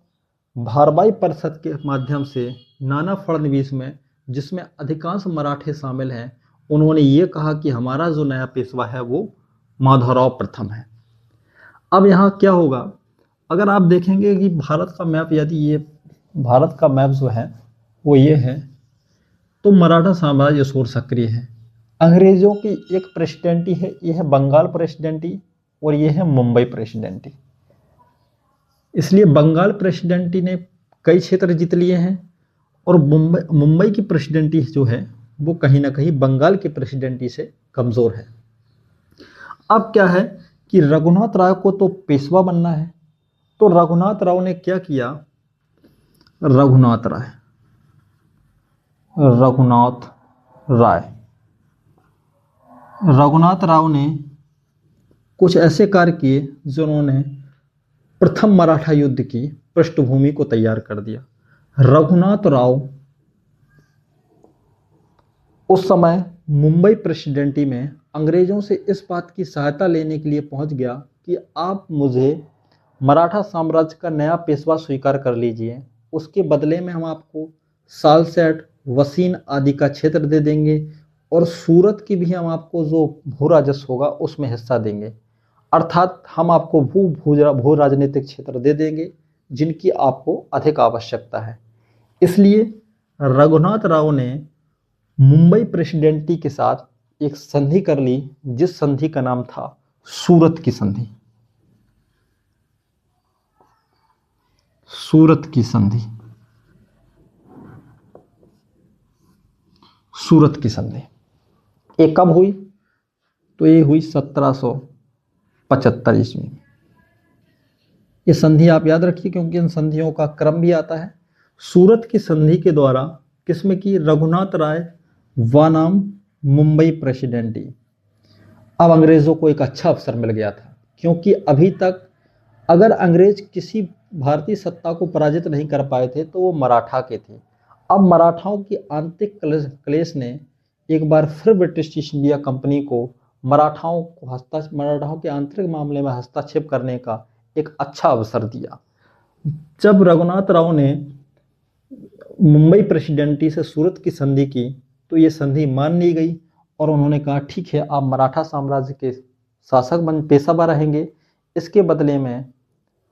भारवाई परिषद के माध्यम से नाना फडणवीस में, जिसमें अधिकांश मराठे शामिल हैं, उन्होंने ये कहा कि हमारा जो नया पेशवा है वो माधवराव प्रथम है। अब यहाँ क्या होगा, अगर आप देखेंगे कि भारत का मैप, यदि ये भारत का मैप जो है वो ये है, तो मराठा साम्राज्य इस ओर सक्रिय है। अंग्रेजों की एक प्रेसिडेंटी है, ये है बंगाल प्रेसिडेंटी और ये है मुंबई प्रेसिडेंटी। इसलिए बंगाल प्रेसिडेंटी ने कई क्षेत्र जीत लिए हैं और मुंबई की प्रेसिडेंटी जो है वो कहीं ना कहीं बंगाल की प्रेसिडेंटी से कमज़ोर है। अब क्या है कि रघुनाथ राय को तो पेशवा बनना है, तो रघुनाथ राव ने क्या किया, रघुनाथ राव ने कुछ ऐसे कार्य किए जिन्होंने प्रथम मराठा युद्ध की पृष्ठभूमि को तैयार कर दिया। रघुनाथ राव उस समय मुंबई प्रेसिडेंटी में अंग्रेजों से इस बात की सहायता लेने के लिए पहुंच गया कि आप मुझे मराठा साम्राज्य का नया पेशवा स्वीकार कर लीजिए, उसके बदले में हम आपको सालसेट, वसीन आदि का क्षेत्र दे देंगे और सूरत की भी हम आपको जो भू राजस्व होगा उसमें हिस्सा देंगे। अर्थात हम आपको भू राजनीतिक क्षेत्र दे देंगे जिनकी आपको अधिक आवश्यकता है। इसलिए रघुनाथ राव ने मुंबई प्रेसिडेंटी के साथ एक संधि कर ली, जिस संधि का नाम था सूरत की संधि। सूरत की संधि। ये कब हुई? तो ये हुई 1775 ईस्वी में। ये संधि आप याद रखिए क्योंकि इन संधियों का क्रम भी आता है। सूरत की संधि के द्वारा किसमें की? रघुनाथ राय बनाम मुंबई प्रेसिडेंटी। अब अंग्रेजों को एक अच्छा अवसर मिल गया था, क्योंकि अभी तक अगर अंग्रेज किसी भारतीय सत्ता को पराजित नहीं कर पाए थे तो वो मराठा के थे। अब मराठाओं की आंतरिक क्लेश ने एक बार फिर ब्रिटिश ईस्ट इंडिया कंपनी को मराठाओं के आंतरिक मामले में हस्तक्षेप करने का एक अच्छा अवसर दिया। जब रघुनाथ राव ने मुंबई प्रेसिडेंटी से सूरत की संधि की तो ये संधि मान ली गई और उन्होंने कहा ठीक है, आप मराठा साम्राज्य के शासक पेशवा रहेंगे, इसके बदले में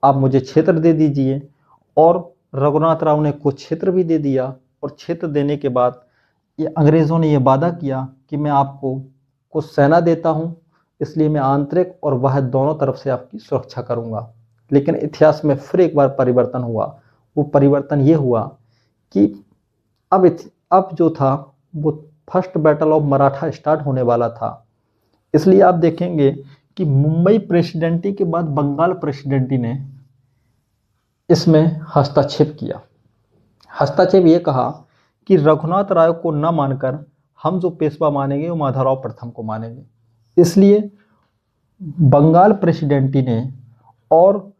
आप मुझे क्षेत्र दे दीजिए। और रघुनाथ राव ने कुछ क्षेत्र भी दे दिया और क्षेत्र देने के बाद ये अंग्रेज़ों ने ये वादा किया कि मैं आपको कुछ सेना देता हूँ, इसलिए मैं आंतरिक और बाह्य दोनों तरफ से आपकी सुरक्षा करूँगा। लेकिन इतिहास में फिर एक बार परिवर्तन हुआ। वो परिवर्तन ये हुआ कि अब जो था वो first battle of Maratha start होने वाला था। इसलिए आप देखेंगे कि मुंबई प्रेसिडेंटी के बाद बंगाल प्रेसिडेंटी ने इसमें हस्तक्षेप किया। हस्तक्षेप ये कहा कि रघुनाथ राय को न मानकर हम जो पेशवा मानेंगे वो माधवराव प्रथम को मानेंगे। इसलिए बंगाल प्रेसिडेंटी ने और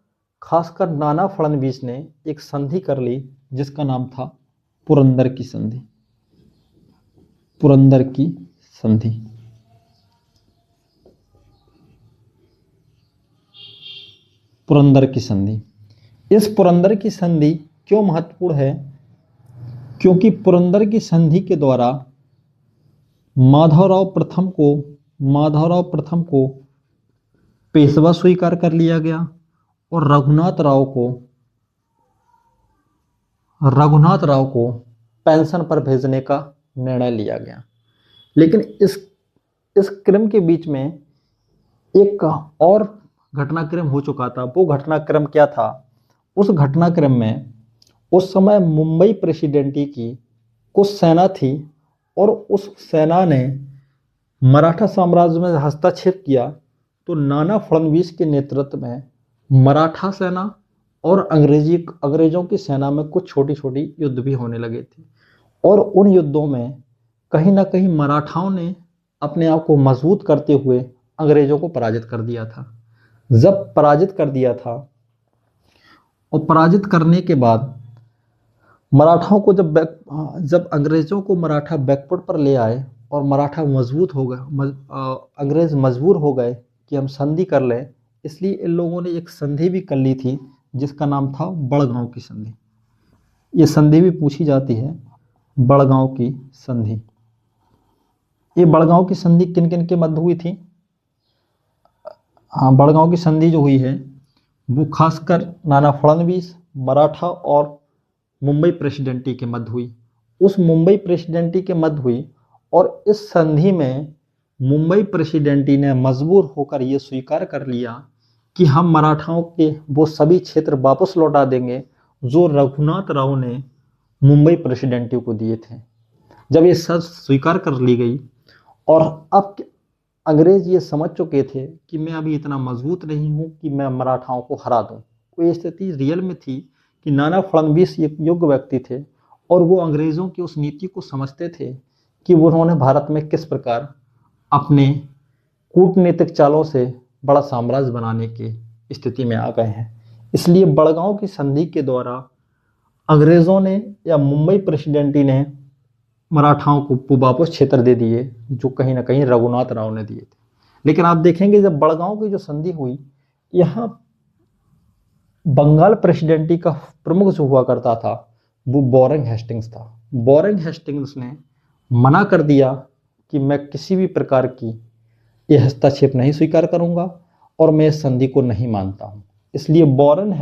खासकर नाना फडणवीस ने एक संधि कर ली जिसका नाम था पुरंदर की संधि। पुरंदर की संधि। पुरंदर की संधि। इस पुरंदर की संधि क्यों महत्वपूर्ण है? क्योंकि पुरंदर की संधि के द्वारा माधवराव प्रथम को पेशवा स्वीकार कर लिया गया और रघुनाथ राव को पेंशन पर भेजने का निर्णय लिया गया। लेकिन इस क्रम के बीच में एक और घटनाक्रम हो चुका था। वो घटनाक्रम क्या था? उस घटनाक्रम में उस समय मुंबई प्रेसिडेंटी की कुछ सेना थी और उस सेना ने मराठा साम्राज्य में हस्तक्षेप किया। तो नाना फडणवीस के नेतृत्व में मराठा सेना और अंग्रेजों की सेना में कुछ छोटी छोटी युद्ध भी होने लगे थे और उन युद्धों में कहीं ना कहीं मराठाओं ने अपने आप को मजबूत करते हुए अंग्रेजों को पराजित कर दिया था। जब पराजित कर दिया था और पराजित करने के बाद मराठाओं को जब अंग्रेजों को मराठा बैकफुट पर ले आए और मराठा मजबूत हो गए, अंग्रेज मजबूर हो गए कि हम संधि कर लें, इसलिए इन लोगों ने एक संधि भी कर ली थी जिसका नाम था बड़गांव की संधि। ये संधि भी पूछी जाती है, बड़गांव की संधि। ये बड़गांव की संधि किन किन के मध्य हुई थी? हाँ, बड़गांव की संधि जो हुई है वो खासकर नाना फडणवीस, मराठा और मुंबई प्रेसिडेंटी के मध्य हुई। उस मुंबई प्रेसिडेंटी के मध्य हुई और इस संधि में मुंबई प्रेसिडेंटी ने मजबूर होकर ये स्वीकार कर लिया कि हम मराठाओं के वो सभी क्षेत्र वापस लौटा देंगे जो रघुनाथ राव ने मुंबई प्रेसिडेंटी को दिए थे। जब ये शर्त स्वीकार कर ली गई और अब अंग्रेज ये समझ चुके थे कि मैं अभी इतना मजबूत नहीं हूँ कि मैं मराठाओं को हरा दूँ। तो ये स्थिति रियल में थी कि नाना फडणवीस एक योग्य व्यक्ति थे और वो अंग्रेज़ों की उस नीति को समझते थे कि उन्होंने भारत में किस प्रकार अपने कूटनीतिक चालों से बड़ा साम्राज्य बनाने की स्थिति में आ गए हैं। इसलिए बड़गांव की संधि के द्वारा अंग्रेज़ों ने या मुंबई प्रेसिडेंटी ने मराठाओं को वापस क्षेत्र दे दिए जो कहीं ना कहीं रघुनाथ राव ने दिए थे। लेकिन आप देखेंगे जब बड़गांव की जो संधि हुई, यहाँ बंगाल प्रेसिडेंटी का प्रमुख जो हुआ करता था वो वॉरेन हेस्टिंग्स था। वॉरेन हेस्टिंग्स ने मना कर दिया कि मैं किसी भी प्रकार की ये हस्तक्षेप नहीं स्वीकार करूंगा और मैं इस संधि को नहीं मानता हूं। इसलिए वॉरेन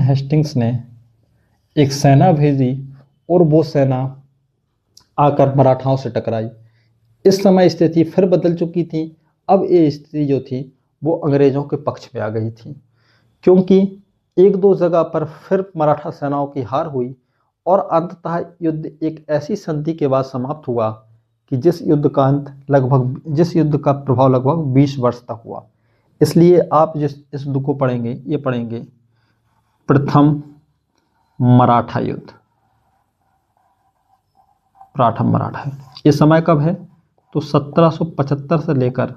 हेस्टिंग्स ने एक सेना भेजी और वो सेना आकर मराठाओं से टकराई। इस समय स्थिति फिर बदल चुकी थी। अब ये स्थिति जो थी वो अंग्रेजों के पक्ष में आ गई थी, क्योंकि एक दो जगह पर फिर मराठा सेनाओं की हार हुई और अंततः युद्ध एक ऐसी संधि के बाद समाप्त हुआ कि जिस युद्ध का प्रभाव लगभग 20 वर्ष तक हुआ। इसलिए आप जिस इस युद्ध को पढ़ेंगे, ये पढ़ेंगे प्रथम मराठा युद्ध। प्रथम मराठा युद्ध, ये समय कब है? तो 1775 से लेकर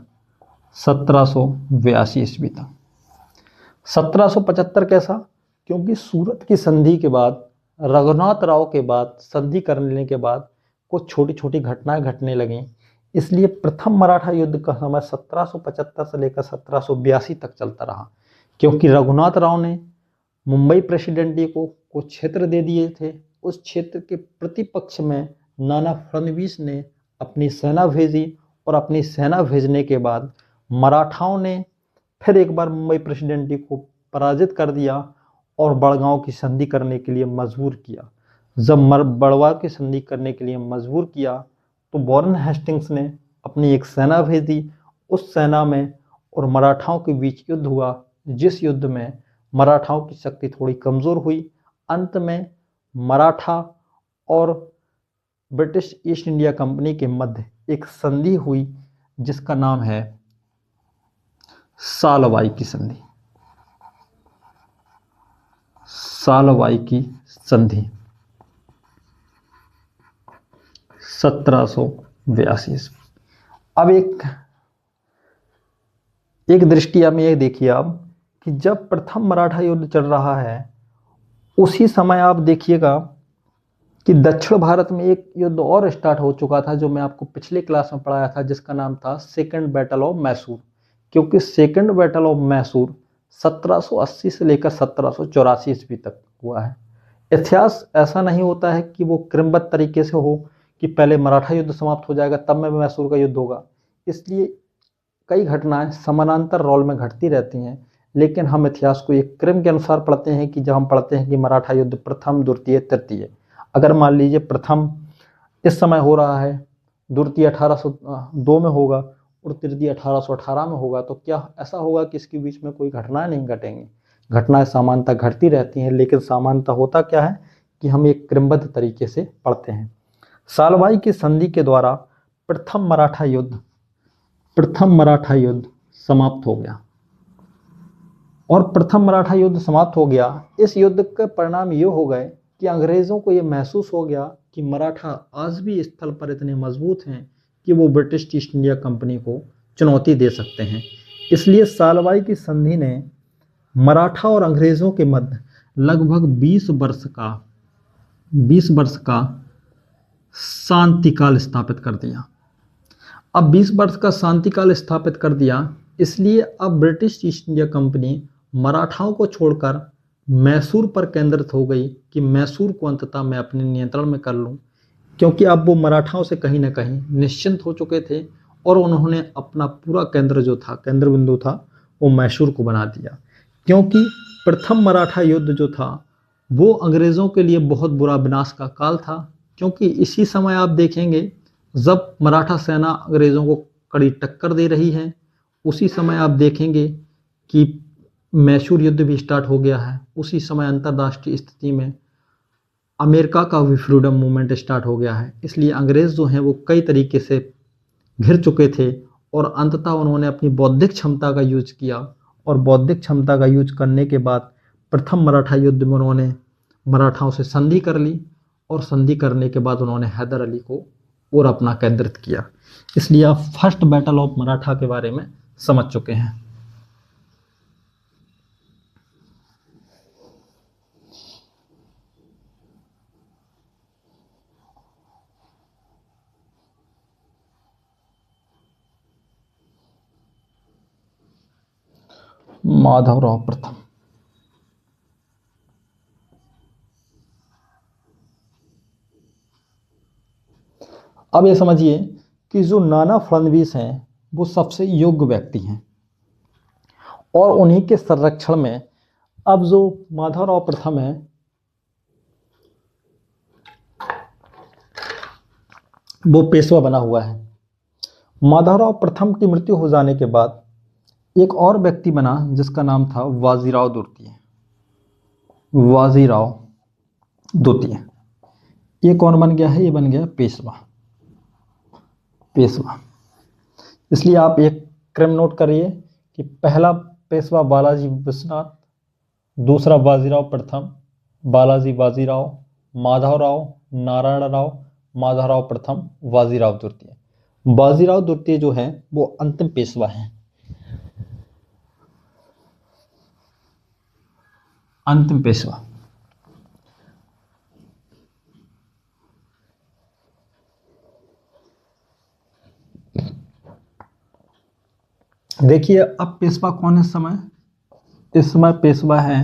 1782 ईस्वी तक। 1775 कैसा? क्योंकि सूरत की संधि के बाद, रघुनाथ राव के बाद, संधि कर लेने के बाद कुछ छोटी छोटी घटनाएं घटने लगीं, इसलिए प्रथम मराठा युद्ध का समय 1775 से लेकर 1782 तक चलता रहा। क्योंकि रघुनाथ राव ने मुंबई प्रेसिडेंसी को कुछ क्षेत्र दे दिए थे। उस क्षेत्र के प्रतिपक्ष में नाना फडणवीस ने अपनी सेना भेजी और अपनी सेना भेजने के बाद मराठाओं ने फिर एक बार मुंबई प्रेसिडेंसी को पराजित कर दिया और बड़गांव की संधि करने के लिए मजबूर किया। जब बड़गांव की संधि करने के लिए मजबूर किया तो वॉरेन हेस्टिंग्स ने अपनी एक सेना भेजी। उस सेना में और मराठाओं के बीच युद्ध हुआ, जिस युद्ध में मराठाओं की शक्ति थोड़ी कमज़ोर हुई। अंत में मराठा और ब्रिटिश ईस्ट इंडिया कंपनी के मध्य एक संधि हुई जिसका नाम है सालवाई की संधि। सालवाई की संधि 1782 ईस्वी। अब एक दृष्टि में ये देखिए आप कि जब प्रथम मराठा युद्ध चल रहा है, उसी समय आप देखिएगा कि दक्षिण भारत में एक युद्ध और स्टार्ट हो चुका था, जो मैं आपको पिछले क्लास में पढ़ाया था, जिसका नाम था सेकंड बैटल ऑफ मैसूर। क्योंकि सेकंड बैटल ऑफ मैसूर 1780 से लेकर 1784 ईस्वी तक हुआ है। इतिहास ऐसा नहीं होता है कि वो क्रमबद्ध तरीके से हो कि पहले मराठा युद्ध समाप्त हो जाएगा तब में मैसूर का युद्ध होगा। इसलिए कई घटनाएं समानांतर रोल में घटती रहती हैं, लेकिन हम इतिहास को एक क्रम के अनुसार पढ़ते हैं कि जब हम पढ़ते हैं कि मराठा युद्ध प्रथम, द्वितीय, तृतीय, अगर मान लीजिए प्रथम इस समय हो रहा है, द्वितीय 1802 में होगा और तृतीय 1818 में होगा, तो क्या ऐसा होगा कि इसके बीच में कोई घटनाएं नहीं घटेंगी? घटनाएं समानता घटती रहती हैं, लेकिन समानता होता क्या है कि हम एक क्रमबद्ध तरीके से पढ़ते हैं। सालवाई की संधि के द्वारा प्रथम मराठा युद्ध समाप्त हो गया। और प्रथम मराठा युद्ध समाप्त हो गया, इस युद्ध के परिणाम ये हो गए कि अंग्रेजों को ये महसूस हो गया कि मराठा आज भी स्थल पर इतने मजबूत हैं कि वो ब्रिटिश ईस्ट इंडिया कंपनी को चुनौती दे सकते हैं। इसलिए सालवाई की संधि ने मराठा और अंग्रेजों के मध्य लगभग 20 वर्ष का शांति काल स्थापित कर दिया। अब 20 वर्ष का शांति काल स्थापित कर दिया, इसलिए अब ब्रिटिश ईस्ट इंडिया कंपनी मराठाओं को छोड़कर मैसूर पर केंद्रित हो गई कि मैसूर को अंततः मैं अपने नियंत्रण में कर लूं। क्योंकि अब वो मराठाओं से कहीं ना कहीं निश्चिंत हो चुके थे और उन्होंने अपना पूरा केंद्र बिंदु था वो मैसूर को बना दिया। क्योंकि प्रथम मराठा युद्ध जो था वो अंग्रेज़ों के लिए बहुत बुरा विनाश का काल था। क्योंकि इसी समय आप देखेंगे जब मराठा सेना अंग्रेज़ों को कड़ी टक्कर दे रही है, उसी समय आप देखेंगे कि मैसूर युद्ध भी स्टार्ट हो गया है। उसी समय अंतर्राष्ट्रीय स्थिति में अमेरिका का भी फ्रीडम मूवमेंट स्टार्ट हो गया है। इसलिए अंग्रेज़ जो हैं वो कई तरीके से घिर चुके थे और अंततः उन्होंने अपनी बौद्धिक क्षमता का यूज किया और बौद्धिक क्षमता का यूज करने के बाद प्रथम मराठा युद्ध में उन्होंने मराठाओं से संधि कर ली और संधि करने के बाद उन्होंने हैदर अली को और अपना केंद्रित किया। इसलिए आप फर्स्ट बैटल ऑफ मराठा के बारे में समझ चुके हैं। माधवराव प्रथम। अब ये समझिए कि जो नाना फडणवीस हैं वो सबसे योग्य व्यक्ति हैं और उन्हीं के संरक्षण में अब जो माधवराव प्रथम है वो पेशवा बना हुआ है। माधवराव प्रथम की मृत्यु हो जाने के बाद एक और व्यक्ति बना जिसका नाम था बाजीराव द्वितीय। ये कौन बन गया है? ये बन गया पेशवा। पेशवा। इसलिए आप एक क्रम नोट करिए कि पहला पेशवा बालाजी विश्वनाथ, दूसरा बाजीराव प्रथम, बालाजी बाजीराव, माधवराव नारायण राव, माधवराव प्रथम, बाजीराव द्वितीय। बाजीराव द्वितीय जो है वो अंतिम पेशवा है, अंतिम पेशवा। देखिए अब पेशवा कौन है इस समय? इस समय पेशवा है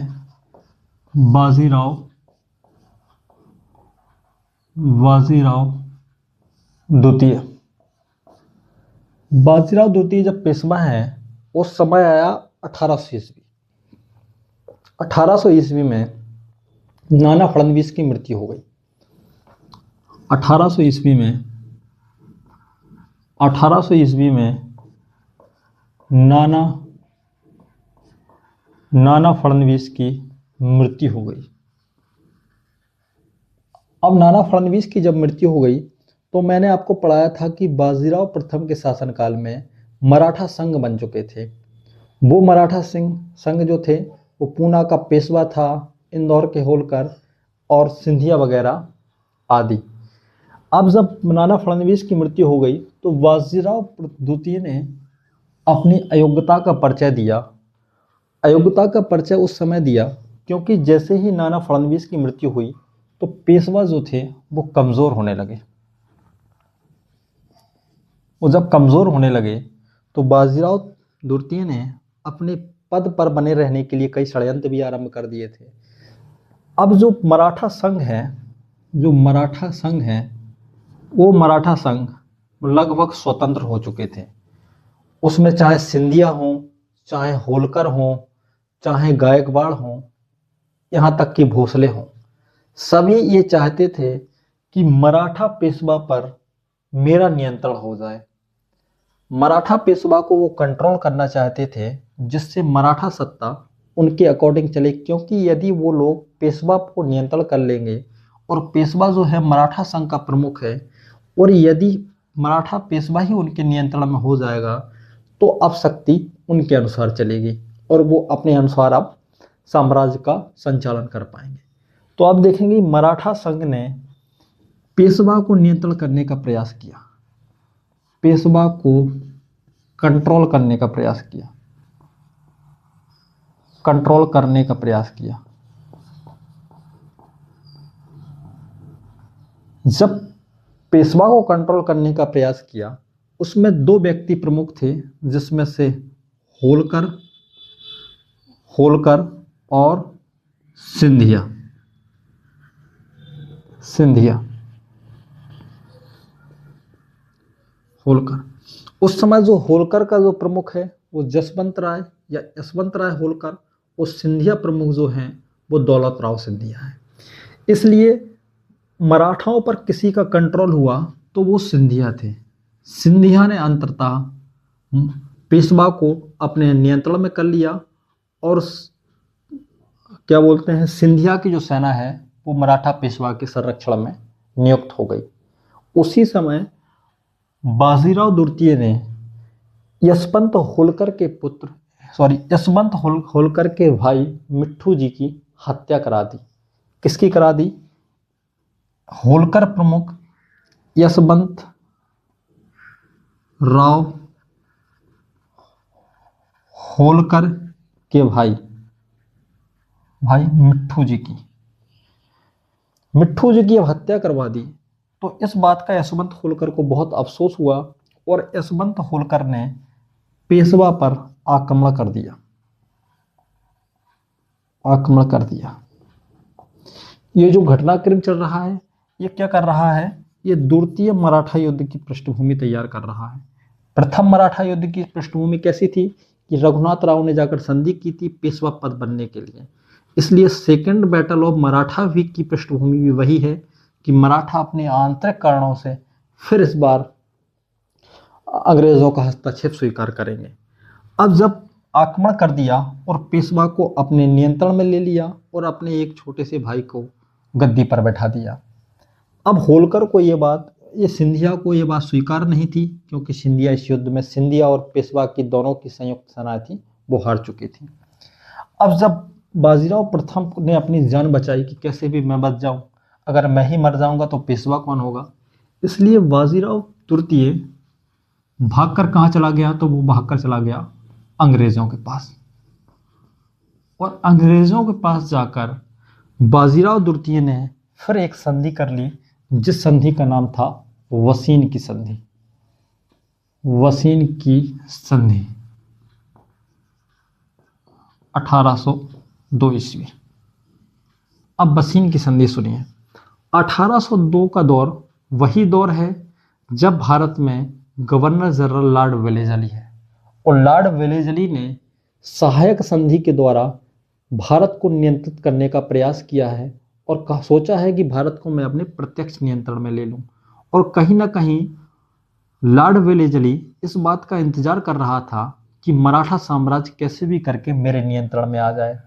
बाजीराव, बाजीराव द्वितीय। बाजीराव द्वितीय जब पेशवा है उस समय आया 1800 ईस्वी। 1800 ईस्वी में नाना फड़नवीस की मृत्यु हो गई। 1800 ईस्वी में, 1800 ईस्वी में नाना फड़नवीस की मृत्यु हो गई। अब नाना फड़नवीस की जब मृत्यु हो गई तो मैंने आपको पढ़ाया था कि बाजीराव प्रथम के शासनकाल में मराठा संघ बन चुके थे। वो मराठा संघ जो थे वो पूना का पेशवा था, इंदौर के होलकर और सिंधिया वगैरह आदि। अब जब नाना फड़नवीस की मृत्यु हो गई तो बाजीराव द्वितीय ने अपनी अयोग्यता का परिचय दिया। अयोग्यता का परिचय उस समय दिया क्योंकि जैसे ही नाना फड़नवीस की मृत्यु हुई तो पेशवा जो थे वो कमज़ोर होने लगे। वो जब कमज़ोर होने लगे तो बाजीराव द्वितीय ने अपने पद पर बने रहने के लिए कई षड्यंत्र भी आरंभ कर दिए थे। अब जो मराठा संघ है, जो मराठा संघ है, वो मराठा संघ लगभग स्वतंत्र हो चुके थे। उसमें चाहे सिंधिया हो, चाहे होलकर हो, चाहे गायकवाड़ हो, यहाँ तक कि भोसले हों, सभी ये चाहते थे कि मराठा पेशवा पर मेरा नियंत्रण हो जाए। मराठा पेशवा को वो कंट्रोल करना चाहते थे जिससे मराठा सत्ता उनके अकॉर्डिंग चले, क्योंकि यदि वो लोग पेशवा को नियंत्रण कर लेंगे और पेशवा जो है मराठा संघ का प्रमुख है और यदि मराठा पेशवा ही उनके नियंत्रण में हो जाएगा तो अब शक्ति उनके अनुसार चलेगी और वो अपने अनुसार अब साम्राज्य का संचालन कर पाएंगे। तो अब देखेंगे मराठा संघ ने पेशवा को नियंत्रण करने का प्रयास किया, पेशवा को कंट्रोल करने का प्रयास किया, कंट्रोल करने का प्रयास किया। जब पेशवा को कंट्रोल करने का प्रयास किया उसमें दो व्यक्ति प्रमुख थे जिसमें से होलकर और सिंधिया। होलकर, उस समय जो होलकर का जो प्रमुख है वो जसवंत राय या यशवंत राय होलकर, और सिंधिया प्रमुख जो हैं वो दौलत राव सिंधिया है। इसलिए मराठाओं पर किसी का कंट्रोल हुआ तो वो सिंधिया थे। सिंधिया ने अंततः पेशवा को अपने नियंत्रण में कर लिया और क्या बोलते हैं, सिंधिया की जो सेना है वो मराठा पेशवा के संरक्षण में नियुक्त हो गई। उसी समय बाजीराव द्वितीय ने यशवंत होलकर के भाई मिट्ठू जी की हत्या करा दी। किसकी करा दी? होलकर प्रमुख यशवंत राव होलकर के भाई मिट्ठू जी की अब हत्या करवा दी। तो इस बात का यशवंत होलकर को बहुत अफसोस हुआ और यशवंत होलकर ने पेशवा पर आक्रमण कर दिया। ये जो घटनाक्रम चल रहा है ये क्या कर रहा है? ये द्वितीय मराठा युद्ध की पृष्ठभूमि तैयार कर रहा है। प्रथम मराठा युद्ध की पृष्ठभूमि कैसी थी कि रघुनाथ राव ने जाकर संधि की थी पेशवा पद बनने के लिए। इसलिए सेकेंड बैटल ऑफ मराठा वीक की पृष्ठभूमि भी वही है कि मराठा अपने आंतरिक कारणों से फिर इस बार अंग्रेजों का हस्तक्षेप स्वीकार करेंगे। अब जब आक्रमण कर दिया और पेशवा को अपने नियंत्रण में ले लिया और अपने एक छोटे से भाई को गद्दी पर बैठा दिया, अब होलकर को ये सिंधिया को ये बात स्वीकार नहीं थी, क्योंकि सिंधिया इस युद्ध में, सिंधिया और पेशवा की दोनों की संयुक्त सेना थी, वो हार चुकी थी। अब जब बाजीराव प्रथम ने अपनी जान बचाई कि कैसे भी मैं बच जाऊं, अगर मैं ही मर जाऊंगा तो पेशवा कौन होगा, इसलिए बाजीराव तृतीय भागकर कहाँ चला गया, तो वो भागकर चला गया अंग्रेजों के पास। और अंग्रेजों के पास जाकर बाजीराव द्वितीय ने फिर एक संधि कर ली, जिस संधि का नाम था वसीन की संधि। वसीन की संधि 1802 ईस्वी। अब वसीन की संधि सुनिए। 1802 का दौर वही दौर है जब भारत में गवर्नर जनरल लॉर्ड वेलेजली है, और लॉर्ड वेलेजली ने सहायक संधि के द्वारा भारत को नियंत्रित करने का प्रयास किया है, और सोचा है कि भारत को मैं अपने प्रत्यक्ष नियंत्रण में ले लूं। और कहीं ना कहीं लॉर्ड वेलेजली इस बात का इंतजार कर रहा था कि मराठा साम्राज्य कैसे भी करके मेरे नियंत्रण में आ जाए,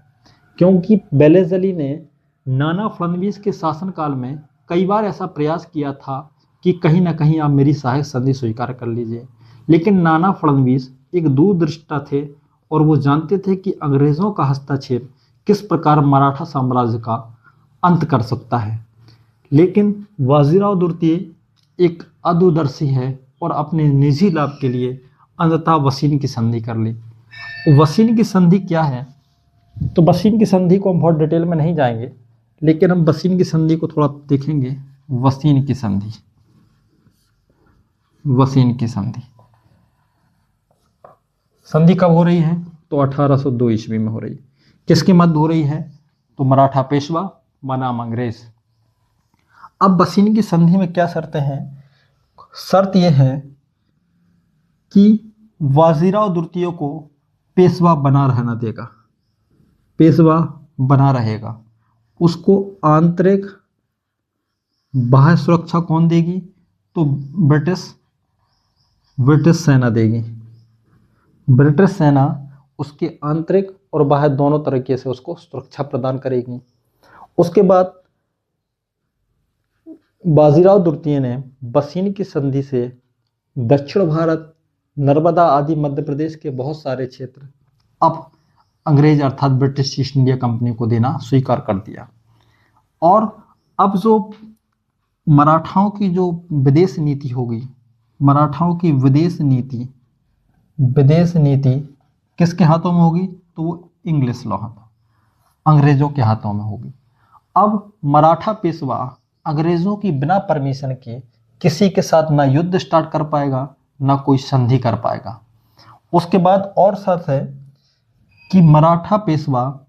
क्योंकि वेलेजली ने नाना फडणवीस के शासनकाल में कई बार ऐसा प्रयास किया था कि कहीं ना कहीं आप मेरी सहायक संधि स्वीकार कर लीजिए, लेकिन नाना फडणवीस एक दूरदृष्टा थे और वो जानते थे कि अंग्रेजों का हस्तक्षेप किस प्रकार मराठा साम्राज्य का अंत कर सकता है। लेकिन बाजीराव द्वितीय एक अदूरदर्शी है और अपने निजी लाभ के लिए अंततः वसीन की संधि कर ली। वसीन की संधि क्या है, तो वसीन की संधि को हम बहुत डिटेल में नहीं जाएंगे, लेकिन हम वसीन की संधि को थोड़ा देखेंगे। वसीन की संधि, वसीन की संधि संधि कब हो रही है, तो 1802 ईस्वी में हो रही है। किसके मध्य हो रही है, तो मराठा पेशवा बनाम अंग्रेज। अब वसीन की संधि में क्या शर्तें हैं, शर्त यह है कि बाजीराव द्वितीय को पेशवा बना रहना देगा, पेशवा बना रहेगा। उसको आंतरिक बाह्य सुरक्षा कौन देगी, तो ब्रिटिश सेना देगी। ब्रिटिश सेना उसके आंतरिक और बाह्य दोनों तरीके से उसको सुरक्षा प्रदान करेगी। उसके बाद बाजीराव द्वितीय ने वसीन की संधि से दक्षिण भारत, नर्मदा आदि मध्य प्रदेश के बहुत सारे क्षेत्र अब अंग्रेज अर्थात ब्रिटिश ईस्ट इंडिया कंपनी को देना स्वीकार कर दिया। और अब जो मराठाओं की जो विदेश नीति होगी, मराठाओं की विदेश नीति किसके हाथों में होगी, तो वो इंग्लिश लॉ, अंग्रेजों के हाथों में होगी। अब मराठा पेशवा अंग्रेजों की बिना परमिशन के किसी के साथ ना युद्ध स्टार्ट कर पाएगा, ना कोई संधि कर पाएगा। उसके बाद और शर्त है कि मराठा पेशवा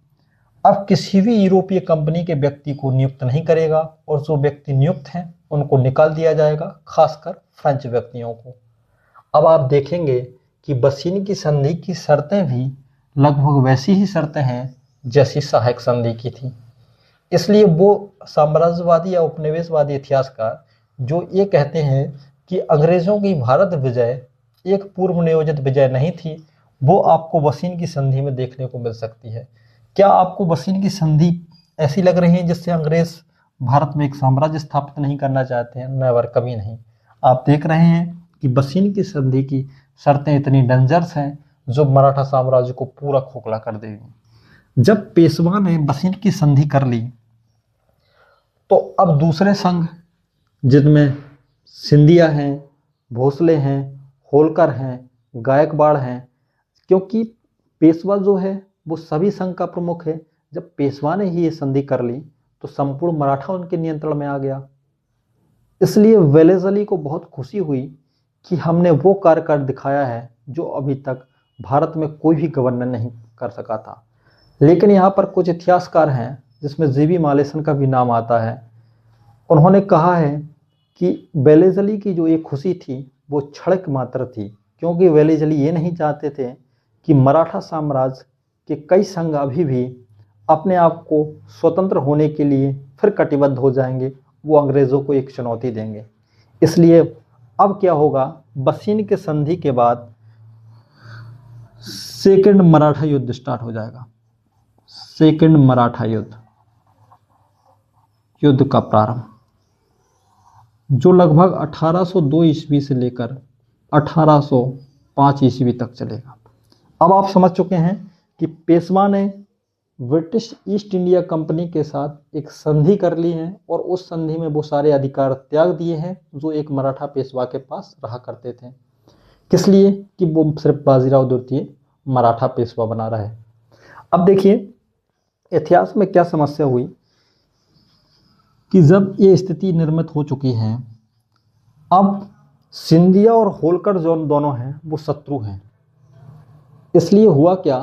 अब किसी भी यूरोपीय कंपनी के व्यक्ति को नियुक्त नहीं करेगा, और जो व्यक्ति नियुक्त हैं उनको निकाल दिया जाएगा, खासकर फ्रेंच व्यक्तियों को। अब आप देखेंगे कि वसीन की संधि की शर्तें भी लगभग वैसी ही शर्तें हैं जैसी सहायक संधि की थी। इसलिए वो साम्राज्यवादी या उपनिवेशवादी इतिहासकार जो ये कहते हैं कि अंग्रेजों की भारत विजय एक पूर्व नियोजित विजय नहीं थी, वो आपको वसीन की संधि में देखने को मिल सकती है। क्या आपको वसीन की संधि ऐसी लग रही है जिससे अंग्रेज भारत में एक साम्राज्य स्थापित नहीं करना चाहते हैं? नेवर, कभी नहीं। आप देख रहे हैं कि वसीन की संधि की शर्तें इतनी डेंजरस हैं जो मराठा साम्राज्य को पूरा खोखला कर देगी। जब पेशवा ने वसीन की संधि कर ली, तो अब दूसरे संघ जिनमें सिंधिया हैं, भोसले हैं, होलकर हैं, गायकवाड़ हैं, क्योंकि पेशवा जो है वो सभी संघ का प्रमुख है। जब पेशवा ने ही ये संधि कर ली तो संपूर्ण मराठा उनके नियंत्रण में आ गया। इसलिए वेलेजली को बहुत खुशी हुई कि हमने वो कार्य कर दिखाया है जो अभी तक भारत में कोई भी गवर्नर नहीं कर सका था। लेकिन यहाँ पर कुछ इतिहासकार हैं जिसमें जीवी मालेसन का भी नाम आता है। उन्होंने कहा है कि वेलेजली की जो ये खुशी थी वो क्षणिक मात्र थी, क्योंकि वेलेजली ये नहीं चाहते थे कि मराठा साम्राज्य के कई संघ अभी भी अपने आप को स्वतंत्र होने के लिए फिर कटिबद्ध हो जाएंगे, वो अंग्रेज़ों को एक चुनौती देंगे। इसलिए अब क्या होगा, वसीन के संधि के बाद सेकंड मराठा युद्ध स्टार्ट हो जाएगा। सेकंड मराठा युद्ध का प्रारंभ जो लगभग 1802 ईस्वी से लेकर 1805 ईस्वी तक चलेगा। अब आप समझ चुके हैं कि पेशवा ने ब्रिटिश ईस्ट इंडिया कंपनी के साथ एक संधि कर ली है और उस संधि में वो सारे अधिकार त्याग दिए हैं जो एक मराठा पेशवा के पास रहा करते थे। किस लिए? कि वो सिर्फ बाजीराव द्वितीय मराठा पेशवा बना रहा है। अब देखिए इतिहास में क्या समस्या हुई कि जब ये स्थिति निर्मित हो चुकी है, अब सिंधिया और होलकर जो दोनों हैं वो शत्रु हैं। इसलिए हुआ क्या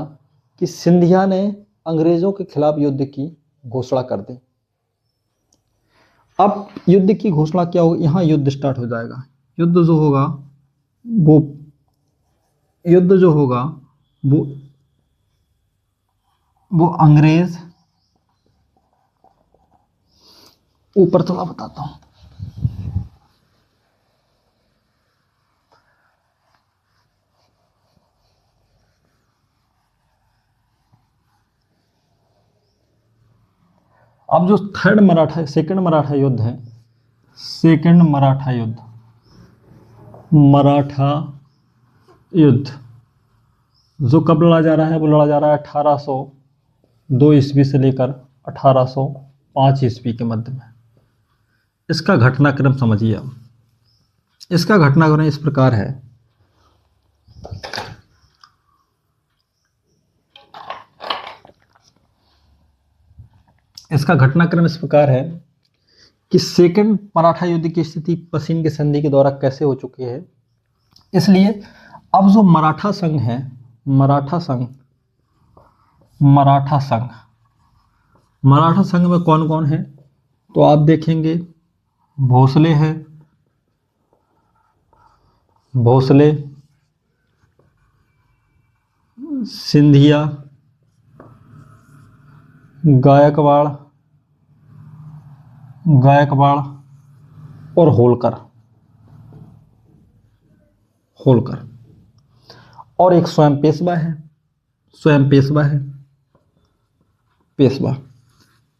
कि सिंधिया ने अंग्रेजों के खिलाफ युद्ध की घोषणा कर दी। अब युद्ध की घोषणा क्या होगी? यहाँ युद्ध स्टार्ट हो जाएगा। युद्ध जो होगा वो अंग्रेज, ऊपर थोड़ा बताता हूं। अब जो सेकंड मराठा युद्ध है, मराठा युद्ध जो कब लड़ा जा रहा है? वो लड़ा जा रहा है 1802 ईस्वी से लेकर 1805 ईस्वी के मध्य में। इसका घटनाक्रम समझिए। अब इसका घटनाक्रम इस प्रकार है। कि सेकंड मराठा युद्ध की स्थिति पश्चिम की संधि के द्वारा कैसे हो चुकी है। इसलिए अब जो मराठा संघ है, मराठा संघ में कौन कौन है? तो आप देखेंगे भोसले, सिंधिया, गायकवाड़ और होलकर और एक स्वयं पेशवा है।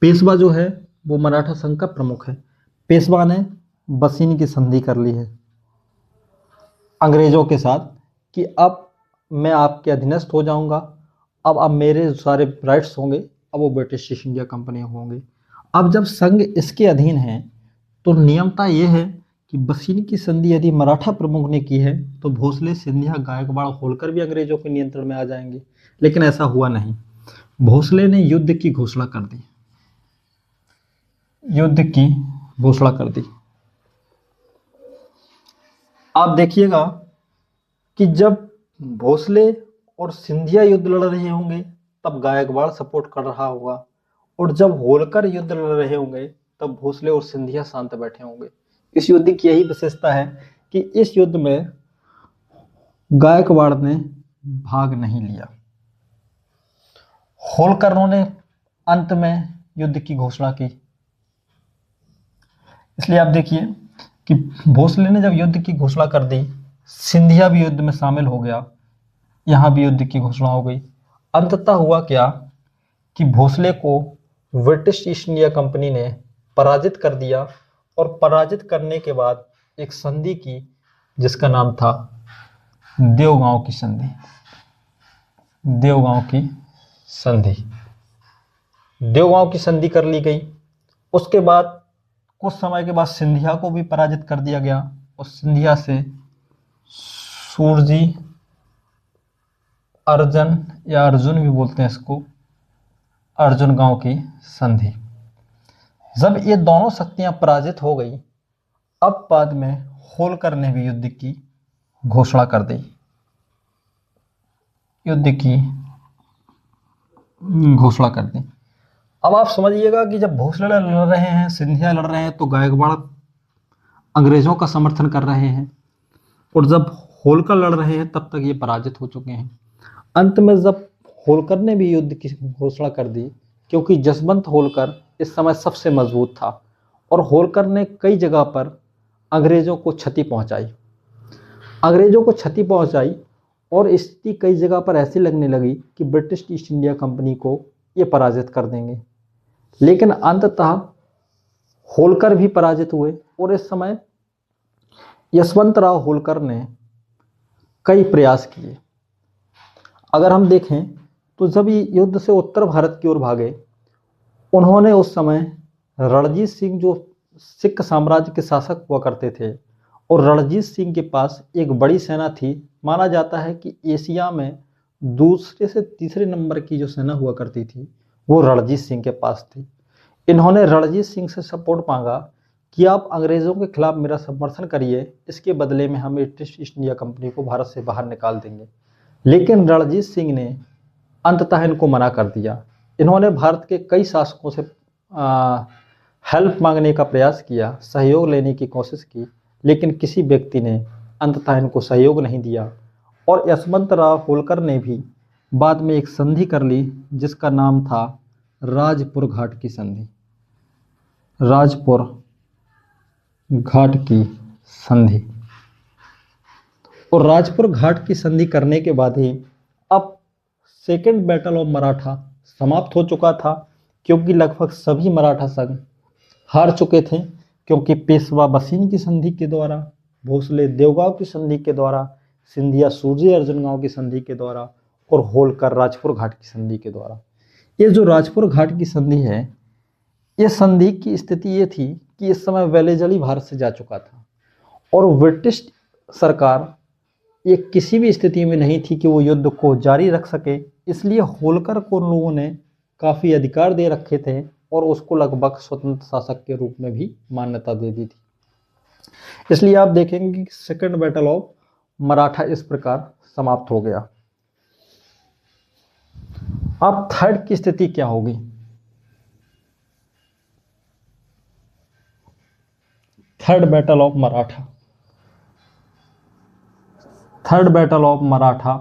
पेशवा जो है वो मराठा संघ का प्रमुख है। पेशवा ने बसीन की संधि कर ली है अंग्रेजों के साथ कि अब मैं आपके अधीनस्थ हो जाऊंगा, अब मेरे सारे राइट्स होंगे, अब वो ब्रिटिश ईस्ट इंडिया कंपनी होंगे। अब जब संघ इसके अधीन है तो नियमता यह है कि बसीन की संधि यदि मराठा प्रमुख ने की है तो भोसले, सिंधिया, गायकवाड़, होलकर भी अंग्रेजों के नियंत्रण में आ जाएंगे। लेकिन ऐसा हुआ नहीं। भोसले ने युद्ध की घोषणा कर दी। आप देखिएगा कि जब भोसले और सिंधिया युद्ध लड़ रहे होंगे तब गायकवाड़ सपोर्ट कर रहा होगा, और जब होलकर युद्ध लड़ रहे होंगे तब भोसले और सिंधिया शांत बैठे होंगे। इस युद्ध की यही विशेषता है कि इस युद्ध में गायकवाड़ ने भाग नहीं लिया। होलकरों ने अंत में युद्ध की घोषणा की। इसलिए आप देखिए कि भोसले ने जब युद्ध की घोषणा कर दी, सिंधिया भी युद्ध में शामिल हो गया, यहां भी युद्ध की घोषणा हो गई। अंततः हुआ क्या कि भोसले को ब्रिटिश ईस्ट इंडिया कंपनी ने पराजित कर दिया, और पराजित करने के बाद एक संधि की जिसका नाम था देवगांव की संधि कर ली गई। उसके बाद कुछ समय के बाद सिंधिया को भी पराजित कर दिया गया, और सिंधिया से सूरजी, अर्जुन भी बोलते हैं इसको, अर्जुन गांव की संधि। जब ये दोनों शक्तियां पराजित हो गई, अब बाद में होलकर ने भी युद्ध की घोषणा कर दी। अब आप समझिएगा कि जब भोसले लड़ रहे हैं, सिंधिया लड़ रहे हैं, तो गायकवाड़ अंग्रेजों का समर्थन कर रहे हैं, और जब होलकर लड़ रहे हैं तब तक ये पराजित हो चुके हैं। अंत में जब होलकर ने भी युद्ध की घोषणा कर दी, क्योंकि जसवंत होलकर इस समय सबसे मजबूत था, और होलकर ने कई जगह पर अंग्रेजों को क्षति पहुंचाई, और स्थिति कई जगह पर ऐसी लगने लगी कि ब्रिटिश ईस्ट इंडिया कंपनी को ये पराजित कर देंगे। लेकिन अंततः होलकर भी पराजित हुए, और इस समय यशवंतराव होलकर ने कई प्रयास किए। अगर हम देखें तो जब ये युद्ध से उत्तर भारत की ओर भागे, उन्होंने उस समय रणजीत सिंह जो सिख साम्राज्य के शासक हुआ करते थे, और रणजीत सिंह के पास एक बड़ी सेना थी। माना जाता है कि एशिया में दूसरे से तीसरे नंबर की जो सेना हुआ करती थी वो रणजीत सिंह के पास थी। इन्होंने रणजीत सिंह से सपोर्ट मांगा कि आप अंग्रेज़ों के खिलाफ मेरा समर्थन करिए, इसके बदले में हम ब्रिटिश ईस्ट इंडिया कंपनी को भारत से बाहर निकाल देंगे। लेकिन रणजीत सिंह ने अंततः इनको मना कर दिया। इन्होंने भारत के कई शासकों से हेल्प मांगने का प्रयास किया, सहयोग लेने की कोशिश की, लेकिन किसी व्यक्ति ने अंततः इनको सहयोग नहीं दिया। और यशवंतराव होलकर ने भी बाद में एक संधि कर ली जिसका नाम था राजपुर घाट की संधि। राजपुर घाट की संधि। और राजपुर घाट की संधि करने के बाद ही अब सेकेंड बैटल ऑफ मराठा समाप्त हो चुका था, क्योंकि लगभग सभी मराठा संघ हार चुके थे, क्योंकि पेशवा बसीन की संधि के द्वारा, भोसले देवगांव की संधि के द्वारा, सिंधिया सूर्य अर्जुन गांव की संधि के द्वारा और होलकर राजपुर घाट की संधि के द्वारा। ये जो राजपुर घाट की संधि है, ये संधि की स्थिति ये थी कि इस समय वेलेजली भारत से जा चुका था और ब्रिटिश सरकार ये किसी भी स्थिति में नहीं थी कि वो युद्ध को जारी रख सके। इसलिए होलकर को उन लोगों ने काफ़ी अधिकार दे रखे थे और उसको लगभग स्वतंत्र शासक के रूप में भी मान्यता दे दी थी। इसलिए आप देखेंगे कि सेकंड बैटल ऑफ मराठा इस प्रकार समाप्त हो गया। अब थर्ड की स्थिति क्या होगी? Third battle of Maratha. Third battle of Maratha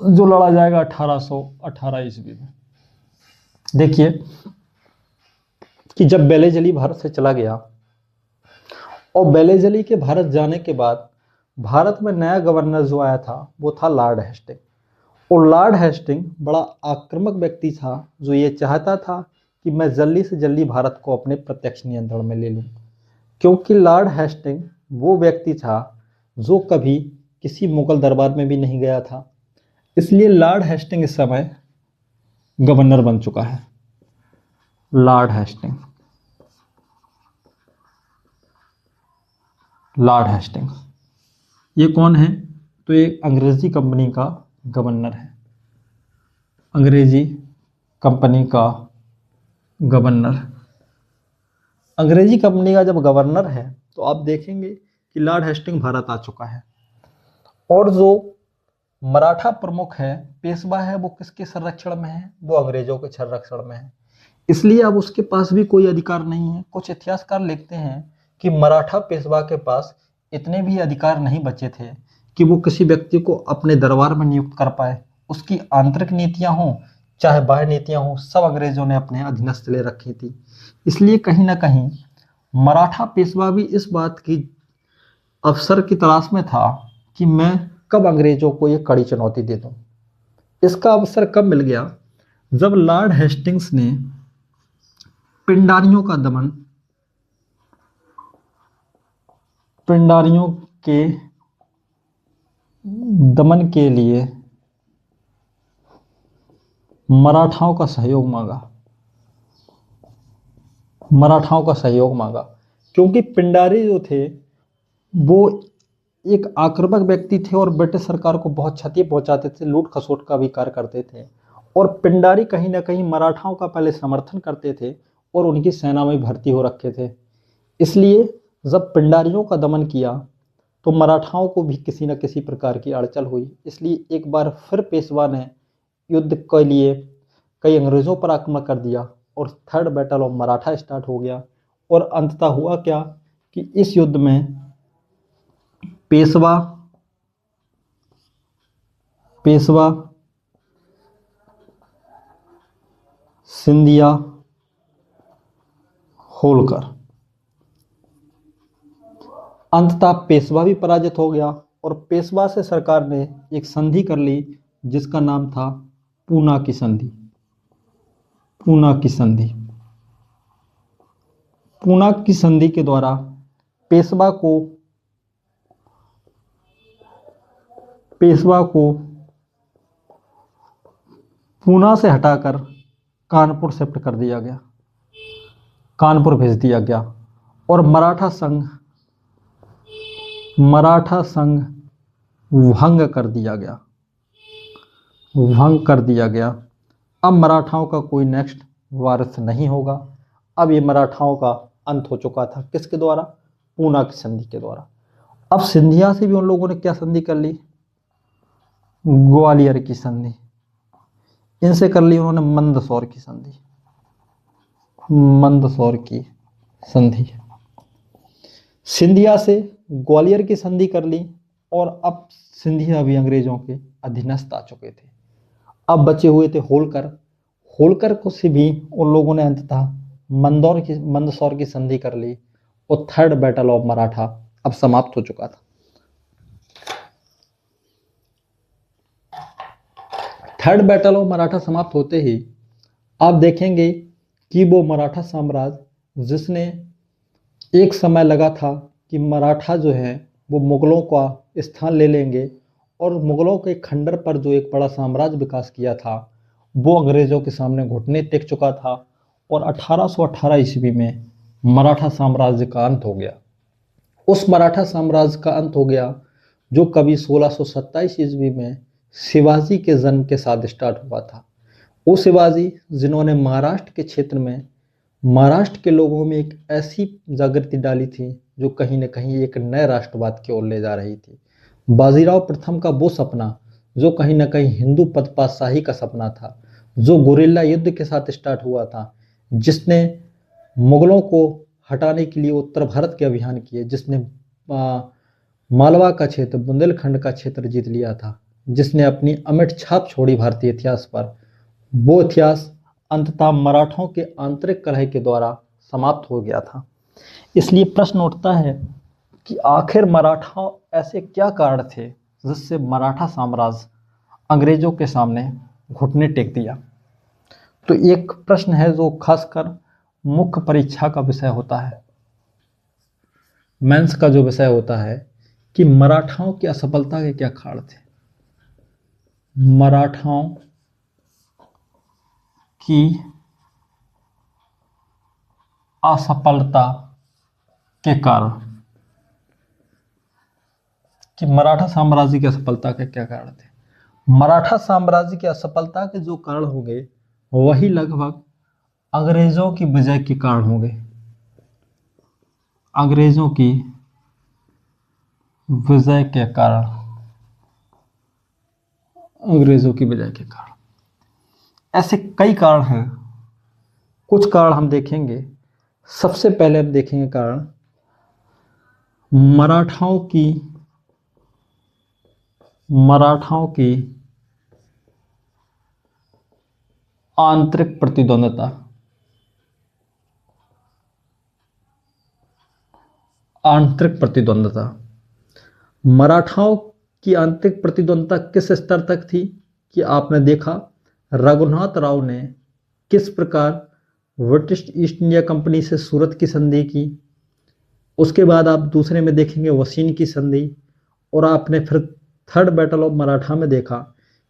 जो लड़ा जाएगा 1818 ईस्वी में। देखिए कि जब बेलेजली भारत से चला गया और बेलेजली के भारत जाने के बाद भारत में नया गवर्नर जो आया था वो था लॉर्ड हेस्टिंग। और लॉर्ड हेस्टिंग बड़ा आक्रामक व्यक्ति था, जो ये चाहता था कि मैं जल्दी से जल्दी भारत को अपने प्रत्यक्ष नियंत्रण में ले लूं, क्योंकि लॉर्ड हेस्टिंग वो व्यक्ति था जो कभी किसी मुगल दरबार में भी नहीं गया था। इसलिए लॉर्ड हेस्टिंग इस समय गवर्नर बन चुका है। लॉर्ड हेस्टिंग, लॉर्ड हेस्टिंग ये कौन है? तो ये अंग्रेजी कंपनी का गवर्नर है। अंग्रेजी कंपनी का गवर्नर। अंग्रेजी कंपनी का जब गवर्नर है तो आप देखेंगे कि लॉर्ड हेस्टिंग भारत आ चुका है। और जो मराठा प्रमुख है, पेशवा है, वो किसके संरक्षण में है? वो अंग्रेजों के संरक्षण में है। इसलिए अब उसके पास भी कोई अधिकार नहीं है। कुछ इतिहासकार लिखते हैं कि मराठा पेशवा के पास इतने भी अधिकार नहीं बचे थे कि वो किसी व्यक्ति को अपने दरबार में नियुक्त कर पाए। उसकी आंतरिक नीतियां हों चाहे बाह्य नीतियां हों, सब अंग्रेजों ने अपने अधीनस्थ ले रखी थी। इसलिए कहीं ना कहीं मराठा पेशवा भी इस बात की अवसर की तलाश में था कि मैं कब अंग्रेजों को ये कड़ी चुनौती दे दूं। इसका अवसर कब मिल गया? जब लॉर्ड हेस्टिंग्स ने पिंडारियों के दमन के लिए मराठाओं का सहयोग मांगा। क्योंकि पिंडारी जो थे वो एक आक्रामक व्यक्ति थे और ब्रिटिश सरकार को बहुत क्षति पहुंचाते थे, लूट खसोट का भी कार्य करते थे। और पिंडारी कहीं ना कहीं मराठाओं का पहले समर्थन करते थे और उनकी सेना में भर्ती हो रखे थे। इसलिए जब पिंडारियों का दमन किया तो मराठाओं को भी किसी न किसी प्रकार की अड़चन हुई। इसलिए एक बार फिर पेशवा ने युद्ध के लिए कई अंग्रेजों पर आक्रमण कर दिया और third battle of Maratha start हो गया। और अंततः हुआ क्या कि इस युद्ध में पेशवा, सिंधिया, होलकर, अंततः पेशवा भी पराजित हो गया और पेशवा से सरकार ने एक संधि कर ली जिसका नाम था पूना की संधि। पूना की संधि के द्वारा पेशवा को पूना से हटाकर कानपुर शिफ्ट कर दिया गया, कानपुर भेज दिया गया और मराठा संघ भंग कर दिया गया। अब मराठाओं का कोई नेक्स्ट वारिस नहीं होगा। अब ये मराठाओं का अंत हो चुका था। किसके द्वारा? पूना की संधि के द्वारा। अब सिंधिया से भी उन लोगों ने क्या संधि कर ली? ग्वालियर की संधि। इनसे कर ली उन्होंने मंदसौर की संधि। सिंधिया से ग्वालियर की संधि कर ली और अब सिंधिया भी अंग्रेजों के अधीनस्थ आ चुके थे। अब बचे हुए थे होलकर को से भी उन लोगों ने अंततः मंदसौर की संधि कर ली और थर्ड बैटल ऑफ मराठा अब समाप्त हो चुका था। थर्ड बैटल ऑफ मराठा समाप्त होते ही आप देखेंगे कि वो मराठा साम्राज्य जिसने एक समय लगा था कि मराठा जो है वो मुगलों का स्थान ले लेंगे और मुगलों के खंडर पर जो एक बड़ा साम्राज्य विकास किया था वो अंग्रेजों के सामने घुटने टेक चुका था और 1818 ईस्वी में मराठा साम्राज्य का अंत हो गया। उस मराठा साम्राज्य का अंत हो गया जो कभी 1627 ईस्वी में शिवाजी के जन्म के साथ स्टार्ट हुआ था। वो शिवाजी जिन्होंने महाराष्ट्र के क्षेत्र में महाराष्ट्र के लोगों में एक ऐसी जागृति डाली थी जो कहीं न कहीं एक नए राष्ट्रवाद की ओर ले जा रही थी। बाजीराव प्रथम का वो सपना जो कहीं न कहीं हिंदू पदपातशाही का सपना था, जो गुरिल्ला युद्ध के साथ स्टार्ट हुआ था, जिसने मुगलों को हटाने के लिए उत्तर भारत के अभियान किए, जिसने मालवा का क्षेत्र, बुंदेलखंड का क्षेत्र जीत लिया था, जिसने अपनी अमिट छाप छोड़ी भारतीय इतिहास पर, वो इतिहास अंततः मराठों के आंतरिक कलह के द्वारा समाप्त हो गया था। इसलिए प्रश्न उठता है कि आखिर मराठा ऐसे क्या कारण थे जिससे मराठा साम्राज्य अंग्रेजों के सामने घुटने टेक दिया। तो एक प्रश्न है जो खासकर मुख्य परीक्षा का विषय होता है, मेंस का जो विषय होता है कि मराठाओं की असफलता के क्या कारण थे। मराठाओं की असफलता के कारण, कि मराठा साम्राज्य की असफलता के क्या कारण थे। मराठा साम्राज्य की असफलता के जो कारण होंगे वही लगभग अंग्रेजों की विजय के कारण होंगे। अंग्रेजों की विजय के कारण, ऐसे कई कारण हैं। कुछ कारण हम देखेंगे। सबसे पहले हम देखेंगे कारण मराठाओं की आंतरिक प्रतिद्वंदता। मराठाओं की आंतरिक प्रतिद्वंदता किस स्तर तक थी कि आपने देखा रघुनाथ राव ने किस प्रकार ब्रिटिश ईस्ट इंडिया कंपनी से सूरत की संधि की। उसके बाद आप दूसरे में देखेंगे वसीन की संधि, और आपने फिर थर्ड बैटल ऑफ मराठा में देखा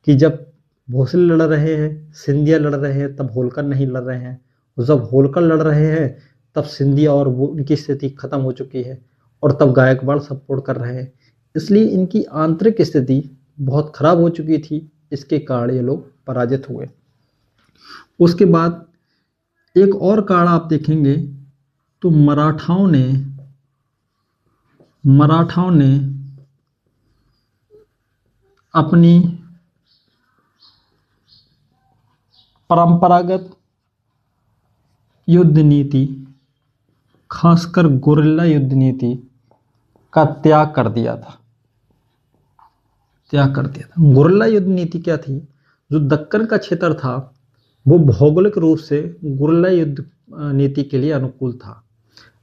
कि जब भोसले लड़ रहे हैं, सिंधिया लड़ रहे हैं, तब होलकर नहीं लड़ रहे हैं, और जब होलकर लड़ रहे हैं तब सिंधिया और वो उनकी स्थिति खत्म हो चुकी है, और तब गायकवाड़ सपोर्ट कर रहे हैं। इसलिए इनकी आंतरिक स्थिति बहुत खराब हो चुकी थी, इसके कारण ये लोग पराजित हुए। उसके बाद एक और कारण आप देखेंगे तो मराठाओं ने अपनी परंपरागत युद्ध नीति, खासकर गुरिल्ला युद्ध नीति का त्याग कर दिया था। गुरिल्ला युद्ध नीति क्या थी? जो दक्कन का क्षेत्र था वो भौगोलिक रूप से गुरिल्ला युद्ध नीति के लिए अनुकूल था,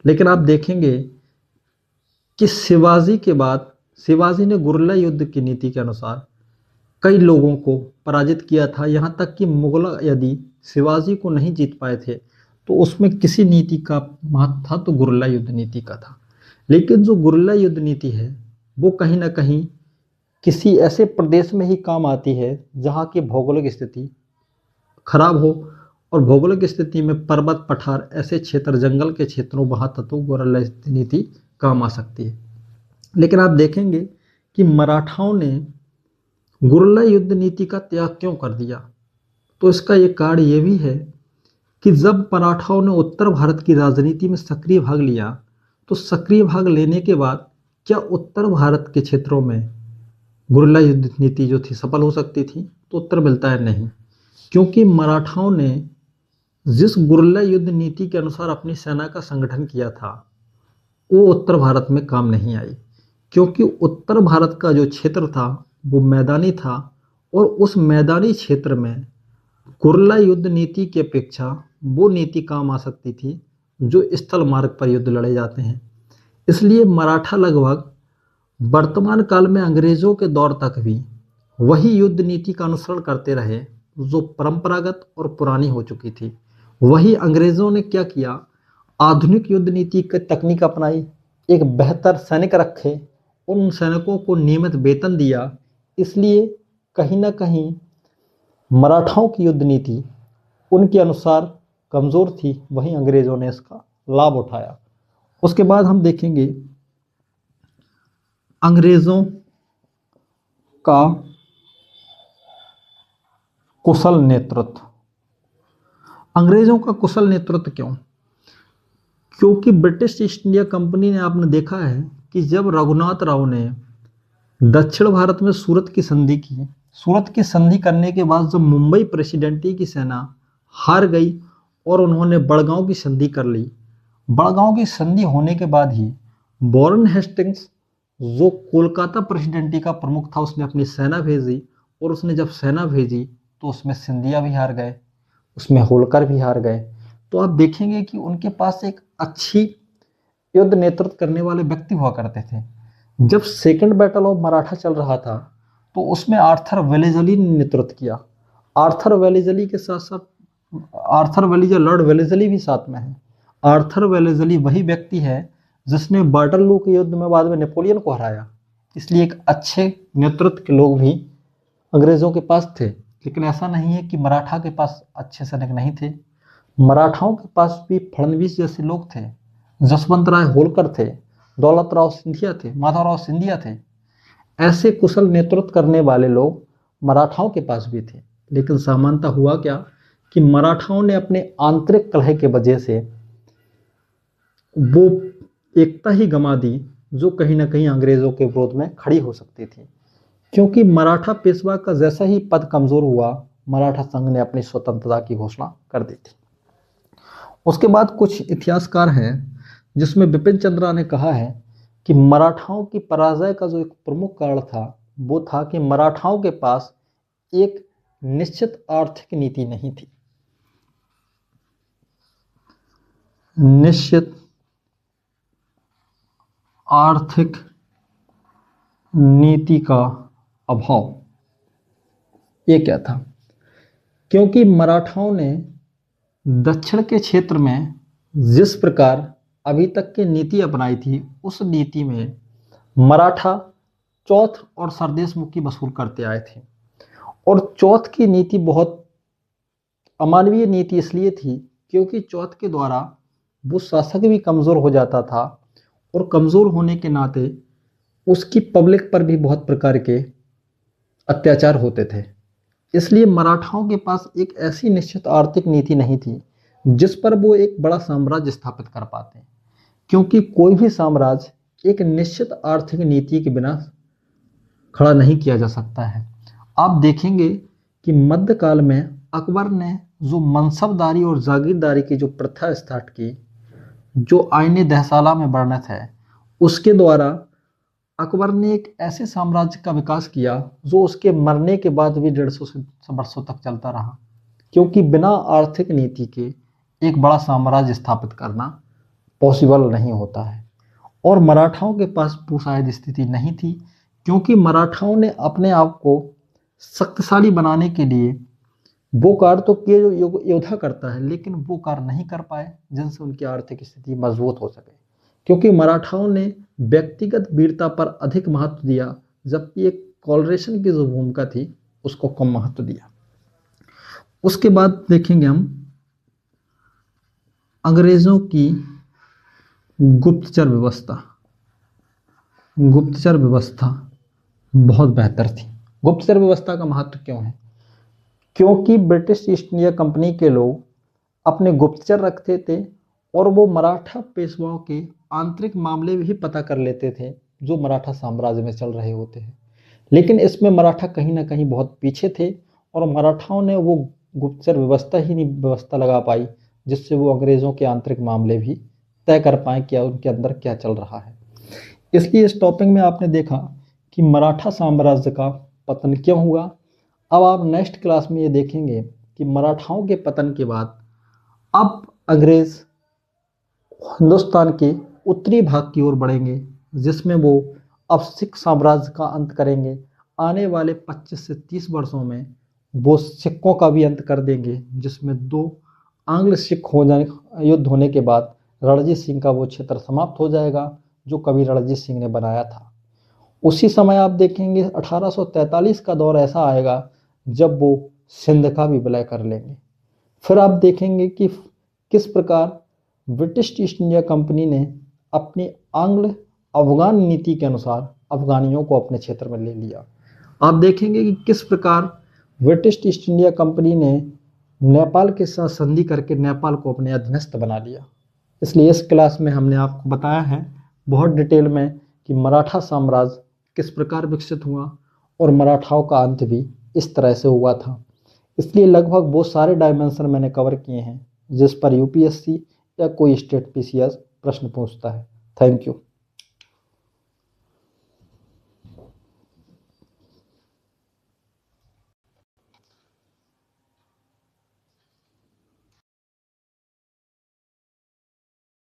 लेकिन आप देखेंगे कि शिवाजी के बाद शिवाजी ने गुरिल्ला युद्ध की नीति के अनुसार कई लोगों को पराजित किया था। यहाँ तक कि मुगल यदि शिवाजी को नहीं जीत पाए थे तो उसमें किसी नीति का महत्व था तो गुरिल्ला युद्ध नीति का था। लेकिन जो गुरिल्ला युद्ध नीति है वो कहीं ना कहीं किसी ऐसे प्रदेश में ही काम आती है जहाँ की भौगोलिक स्थिति खराब हो, और भौगोलिक स्थिति में पर्वत पठार ऐसे क्षेत्र, जंगल के क्षेत्रों, वहाँ तत्व गुरिल्ला नीति काम आ सकती है। लेकिन आप देखेंगे कि मराठाओं ने गुरिल्ला युद्ध नीति का त्याग क्यों कर दिया। तो इसका एक कारण ये भी है कि जब मराठाओं ने उत्तर भारत की राजनीति में सक्रिय भाग लिया, तो सक्रिय भाग लेने के बाद क्या उत्तर भारत के क्षेत्रों में गुरिल्ला युद्ध नीति जो थी सफल हो सकती थी? तो उत्तर मिलता है नहीं, क्योंकि मराठाओं ने जिस गुरिल्ला युद्ध नीति के अनुसार अपनी सेना का संगठन किया था वो उत्तर भारत में काम नहीं आई, क्योंकि उत्तर भारत का जो क्षेत्र था वो मैदानी था, और उस मैदानी क्षेत्र में गुरिल्ला युद्ध नीति की अपेक्षा वो नीति काम आ सकती थी जो स्थल मार्ग पर युद्ध लड़े जाते हैं। इसलिए मराठा लगभग वर्तमान काल में अंग्रेजों के दौर तक भी वही युद्ध नीति का अनुसरण करते रहे जो परंपरागत और पुरानी हो चुकी थी। वही अंग्रेजों ने क्या किया, आधुनिक युद्ध नीति की तकनीक अपनाई, एक बेहतर सैनिक रखे, उन सैनिकों को नियमित वेतन दिया। इसलिए कहीं ना कहीं मराठाओं की युद्ध नीति उनके अनुसार कमज़ोर थी, वहीं अंग्रेज़ों ने इसका लाभ उठाया। उसके बाद हम देखेंगे अंग्रेज़ों का कुशल नेतृत्व। अंग्रेज़ों का कुशल नेतृत्व क्यों? क्योंकि ब्रिटिश ईस्ट इंडिया कंपनी ने, आपने देखा है कि जब रघुनाथ राव ने दक्षिण भारत में सूरत की संधि की, सूरत की संधि करने के बाद जब मुंबई प्रेसिडेंसी की सेना हार गई और उन्होंने बड़गांव की संधि कर ली, बड़गांव की संधि होने के बाद ही वॉरेन हेस्टिंग्स जो कोलकाता प्रेसिडेंसी का प्रमुख था उसने अपनी सेना भेजी, और उसने जब सेना भेजी तो उसमें सिंधिया भी हार गए, उसमें होलकर भी हार गए। तो आप देखेंगे कि उनके पास एक अच्छी युद्ध नेतृत्व करने वाले व्यक्ति हुआ करते थे। जब सेकंड बैटल ऑफ मराठा चल रहा था तो उसमें आर्थर वेलेज़ली ने नेतृत्व किया। आर्थर वेलेज़ली के साथ साथ आर्थर वेलेज़ली, लॉर्ड वेलेज़ली भी साथ में है। आर्थर वेलेज़ली वही व्यक्ति है जिसने वाटरलू के युद्ध में बाद में नेपोलियन को हराया। इसलिए एक अच्छे नेतृत्व के लोग भी अंग्रेज़ों के पास थे। लेकिन ऐसा नहीं है कि मराठा के पास अच्छे सैनिक नहीं थे, मराठाओं के पास भी फडणवीस जैसे लोग थे, जसवंत राय होलकर थे, दौलत राव सिंधिया थे, माधवराव सिंधिया थे। ऐसे कुशल नेतृत्व करने वाले लोग मराठाओं के पास भी थे। लेकिन सामान्यतः हुआ क्या कि मराठाओं ने अपने आंतरिक कलह के वजह से वो एकता ही गंवा दी जो कहीं ना कहीं अंग्रेजों के विरोध में खड़ी हो सकती थी। क्योंकि मराठा पेशवा का जैसा ही पद कमजोर हुआ, मराठा संघ ने अपनी स्वतंत्रता की घोषणा कर दी थी। उसके बाद कुछ इतिहासकार हैं जिसमें बिपिन चंद्रा ने कहा है कि मराठाओं की पराजय का जो एक प्रमुख कारण था वो था कि मराठाओं के पास एक निश्चित आर्थिक नीति नहीं थी। निश्चित आर्थिक नीति का अभाव, ये क्या था? क्योंकि मराठाओं ने दक्षिण के क्षेत्र में जिस प्रकार अभी तक की नीति अपनाई थी, उस नीति में मराठा चौथ और सरदेश मुक्ति वसूल करते आए थे। और चौथ की नीति बहुत अमानवीय नीति इसलिए थी क्योंकि चौथ के द्वारा वो शासक भी कमज़ोर हो जाता था, और कमज़ोर होने के नाते उसकी पब्लिक पर भी बहुत प्रकार के अत्याचार होते थे। इसलिए मराठाओं के पास एक ऐसी निश्चित आर्थिक नीति नहीं थी जिस पर वो एक बड़ा साम्राज्य स्थापित कर पाते, क्योंकि कोई भी साम्राज्य एक निश्चित आर्थिक नीति के बिना खड़ा नहीं किया जा सकता है। आप देखेंगे कि मध्यकाल में अकबर ने जो मनसबदारी और जागीरदारी की जो प्रथा स्टार्ट की, जो आईने दहसाला में वर्णित है, उसके द्वारा अकबर ने एक ऐसे साम्राज्य का विकास किया जो उसके मरने के बाद भी 150 वर्षों तक चलता रहा। क्योंकि बिना आर्थिक नीति के एक बड़ा साम्राज्य स्थापित करना पॉसिबल नहीं होता है। और मराठाओं के पास वो शायद स्थिति नहीं थी, क्योंकि मराठाओं ने अपने आप को शक्तिशाली बनाने के लिए वो कार्य तो किए जो योद्धा करता है, लेकिन वो कार्य नहीं कर पाए जिनसे उनकी आर्थिक स्थिति मजबूत हो सके। क्योंकि मराठाओं ने व्यक्तिगत वीरता पर अधिक महत्व दिया, जबकि एक कोलरेशन की जो भूमिका थी उसको कम महत्व दिया। उसके बाद देखेंगे हम अंग्रेजों की गुप्तचर व्यवस्था। गुप्तचर व्यवस्था बहुत बेहतर थी। गुप्तचर व्यवस्था का महत्व क्यों है? क्योंकि ब्रिटिश ईस्ट इंडिया कंपनी के लोग अपने गुप्तचर रखते थे और वो मराठा पेशवाओं के आंतरिक मामले भी पता कर लेते थे जो मराठा साम्राज्य में चल रहे होते हैं। लेकिन इसमें मराठा कहीं ना कहीं बहुत पीछे थे और मराठाओं ने वो गुप्तचर व्यवस्था ही नहीं व्यवस्था लगा पाई जिससे वो अंग्रेजों के आंतरिक मामले भी तय कर पाए कि उनके अंदर क्या चल रहा है। इसलिए इस टॉपिक में आपने देखा कि मराठा साम्राज्य का पतन क्यों हुआ। अब आप नेक्स्ट क्लास में ये देखेंगे कि मराठाओं के पतन के बाद अब अंग्रेज हिंदुस्तान के उत्तरी भाग की ओर बढ़ेंगे, जिसमें वो अब सिख साम्राज्य का अंत करेंगे। आने वाले 25 से 30 वर्षों में वो सिखों का भी अंत कर देंगे, जिसमें 2 आंग्ल सिख युद्ध होने के बाद रणजीत सिंह का वो क्षेत्र समाप्त हो जाएगा जो कभी रणजीत सिंह ने बनाया था। उसी समय आप देखेंगे 1843 का दौर ऐसा आएगा जब वो सिंध का भी विलय कर लेंगे। फिर आप देखेंगे कि किस प्रकार ब्रिटिश ईस्ट इंडिया कंपनी ने अपनी आंग्ल अफगान नीति के अनुसार अफगानियों को अपने क्षेत्र में ले लिया। आप देखेंगे कि किस प्रकार ब्रिटिश ईस्ट इंडिया कंपनी ने नेपाल के साथ संधि करके नेपाल को अपने अधीनस्थ बना लिया। इसलिए इस क्लास में हमने आपको बताया है बहुत डिटेल में कि मराठा साम्राज्य किस प्रकार विकसित हुआ और मराठाओं का अंत भी इस तरह से हुआ था। इसलिए लगभग वो सारे डायमेंशन मैंने कवर किए हैं जिस पर यूपीएससी या कोई स्टेट पीसीएस प्रश्न पूछता है। Thank you.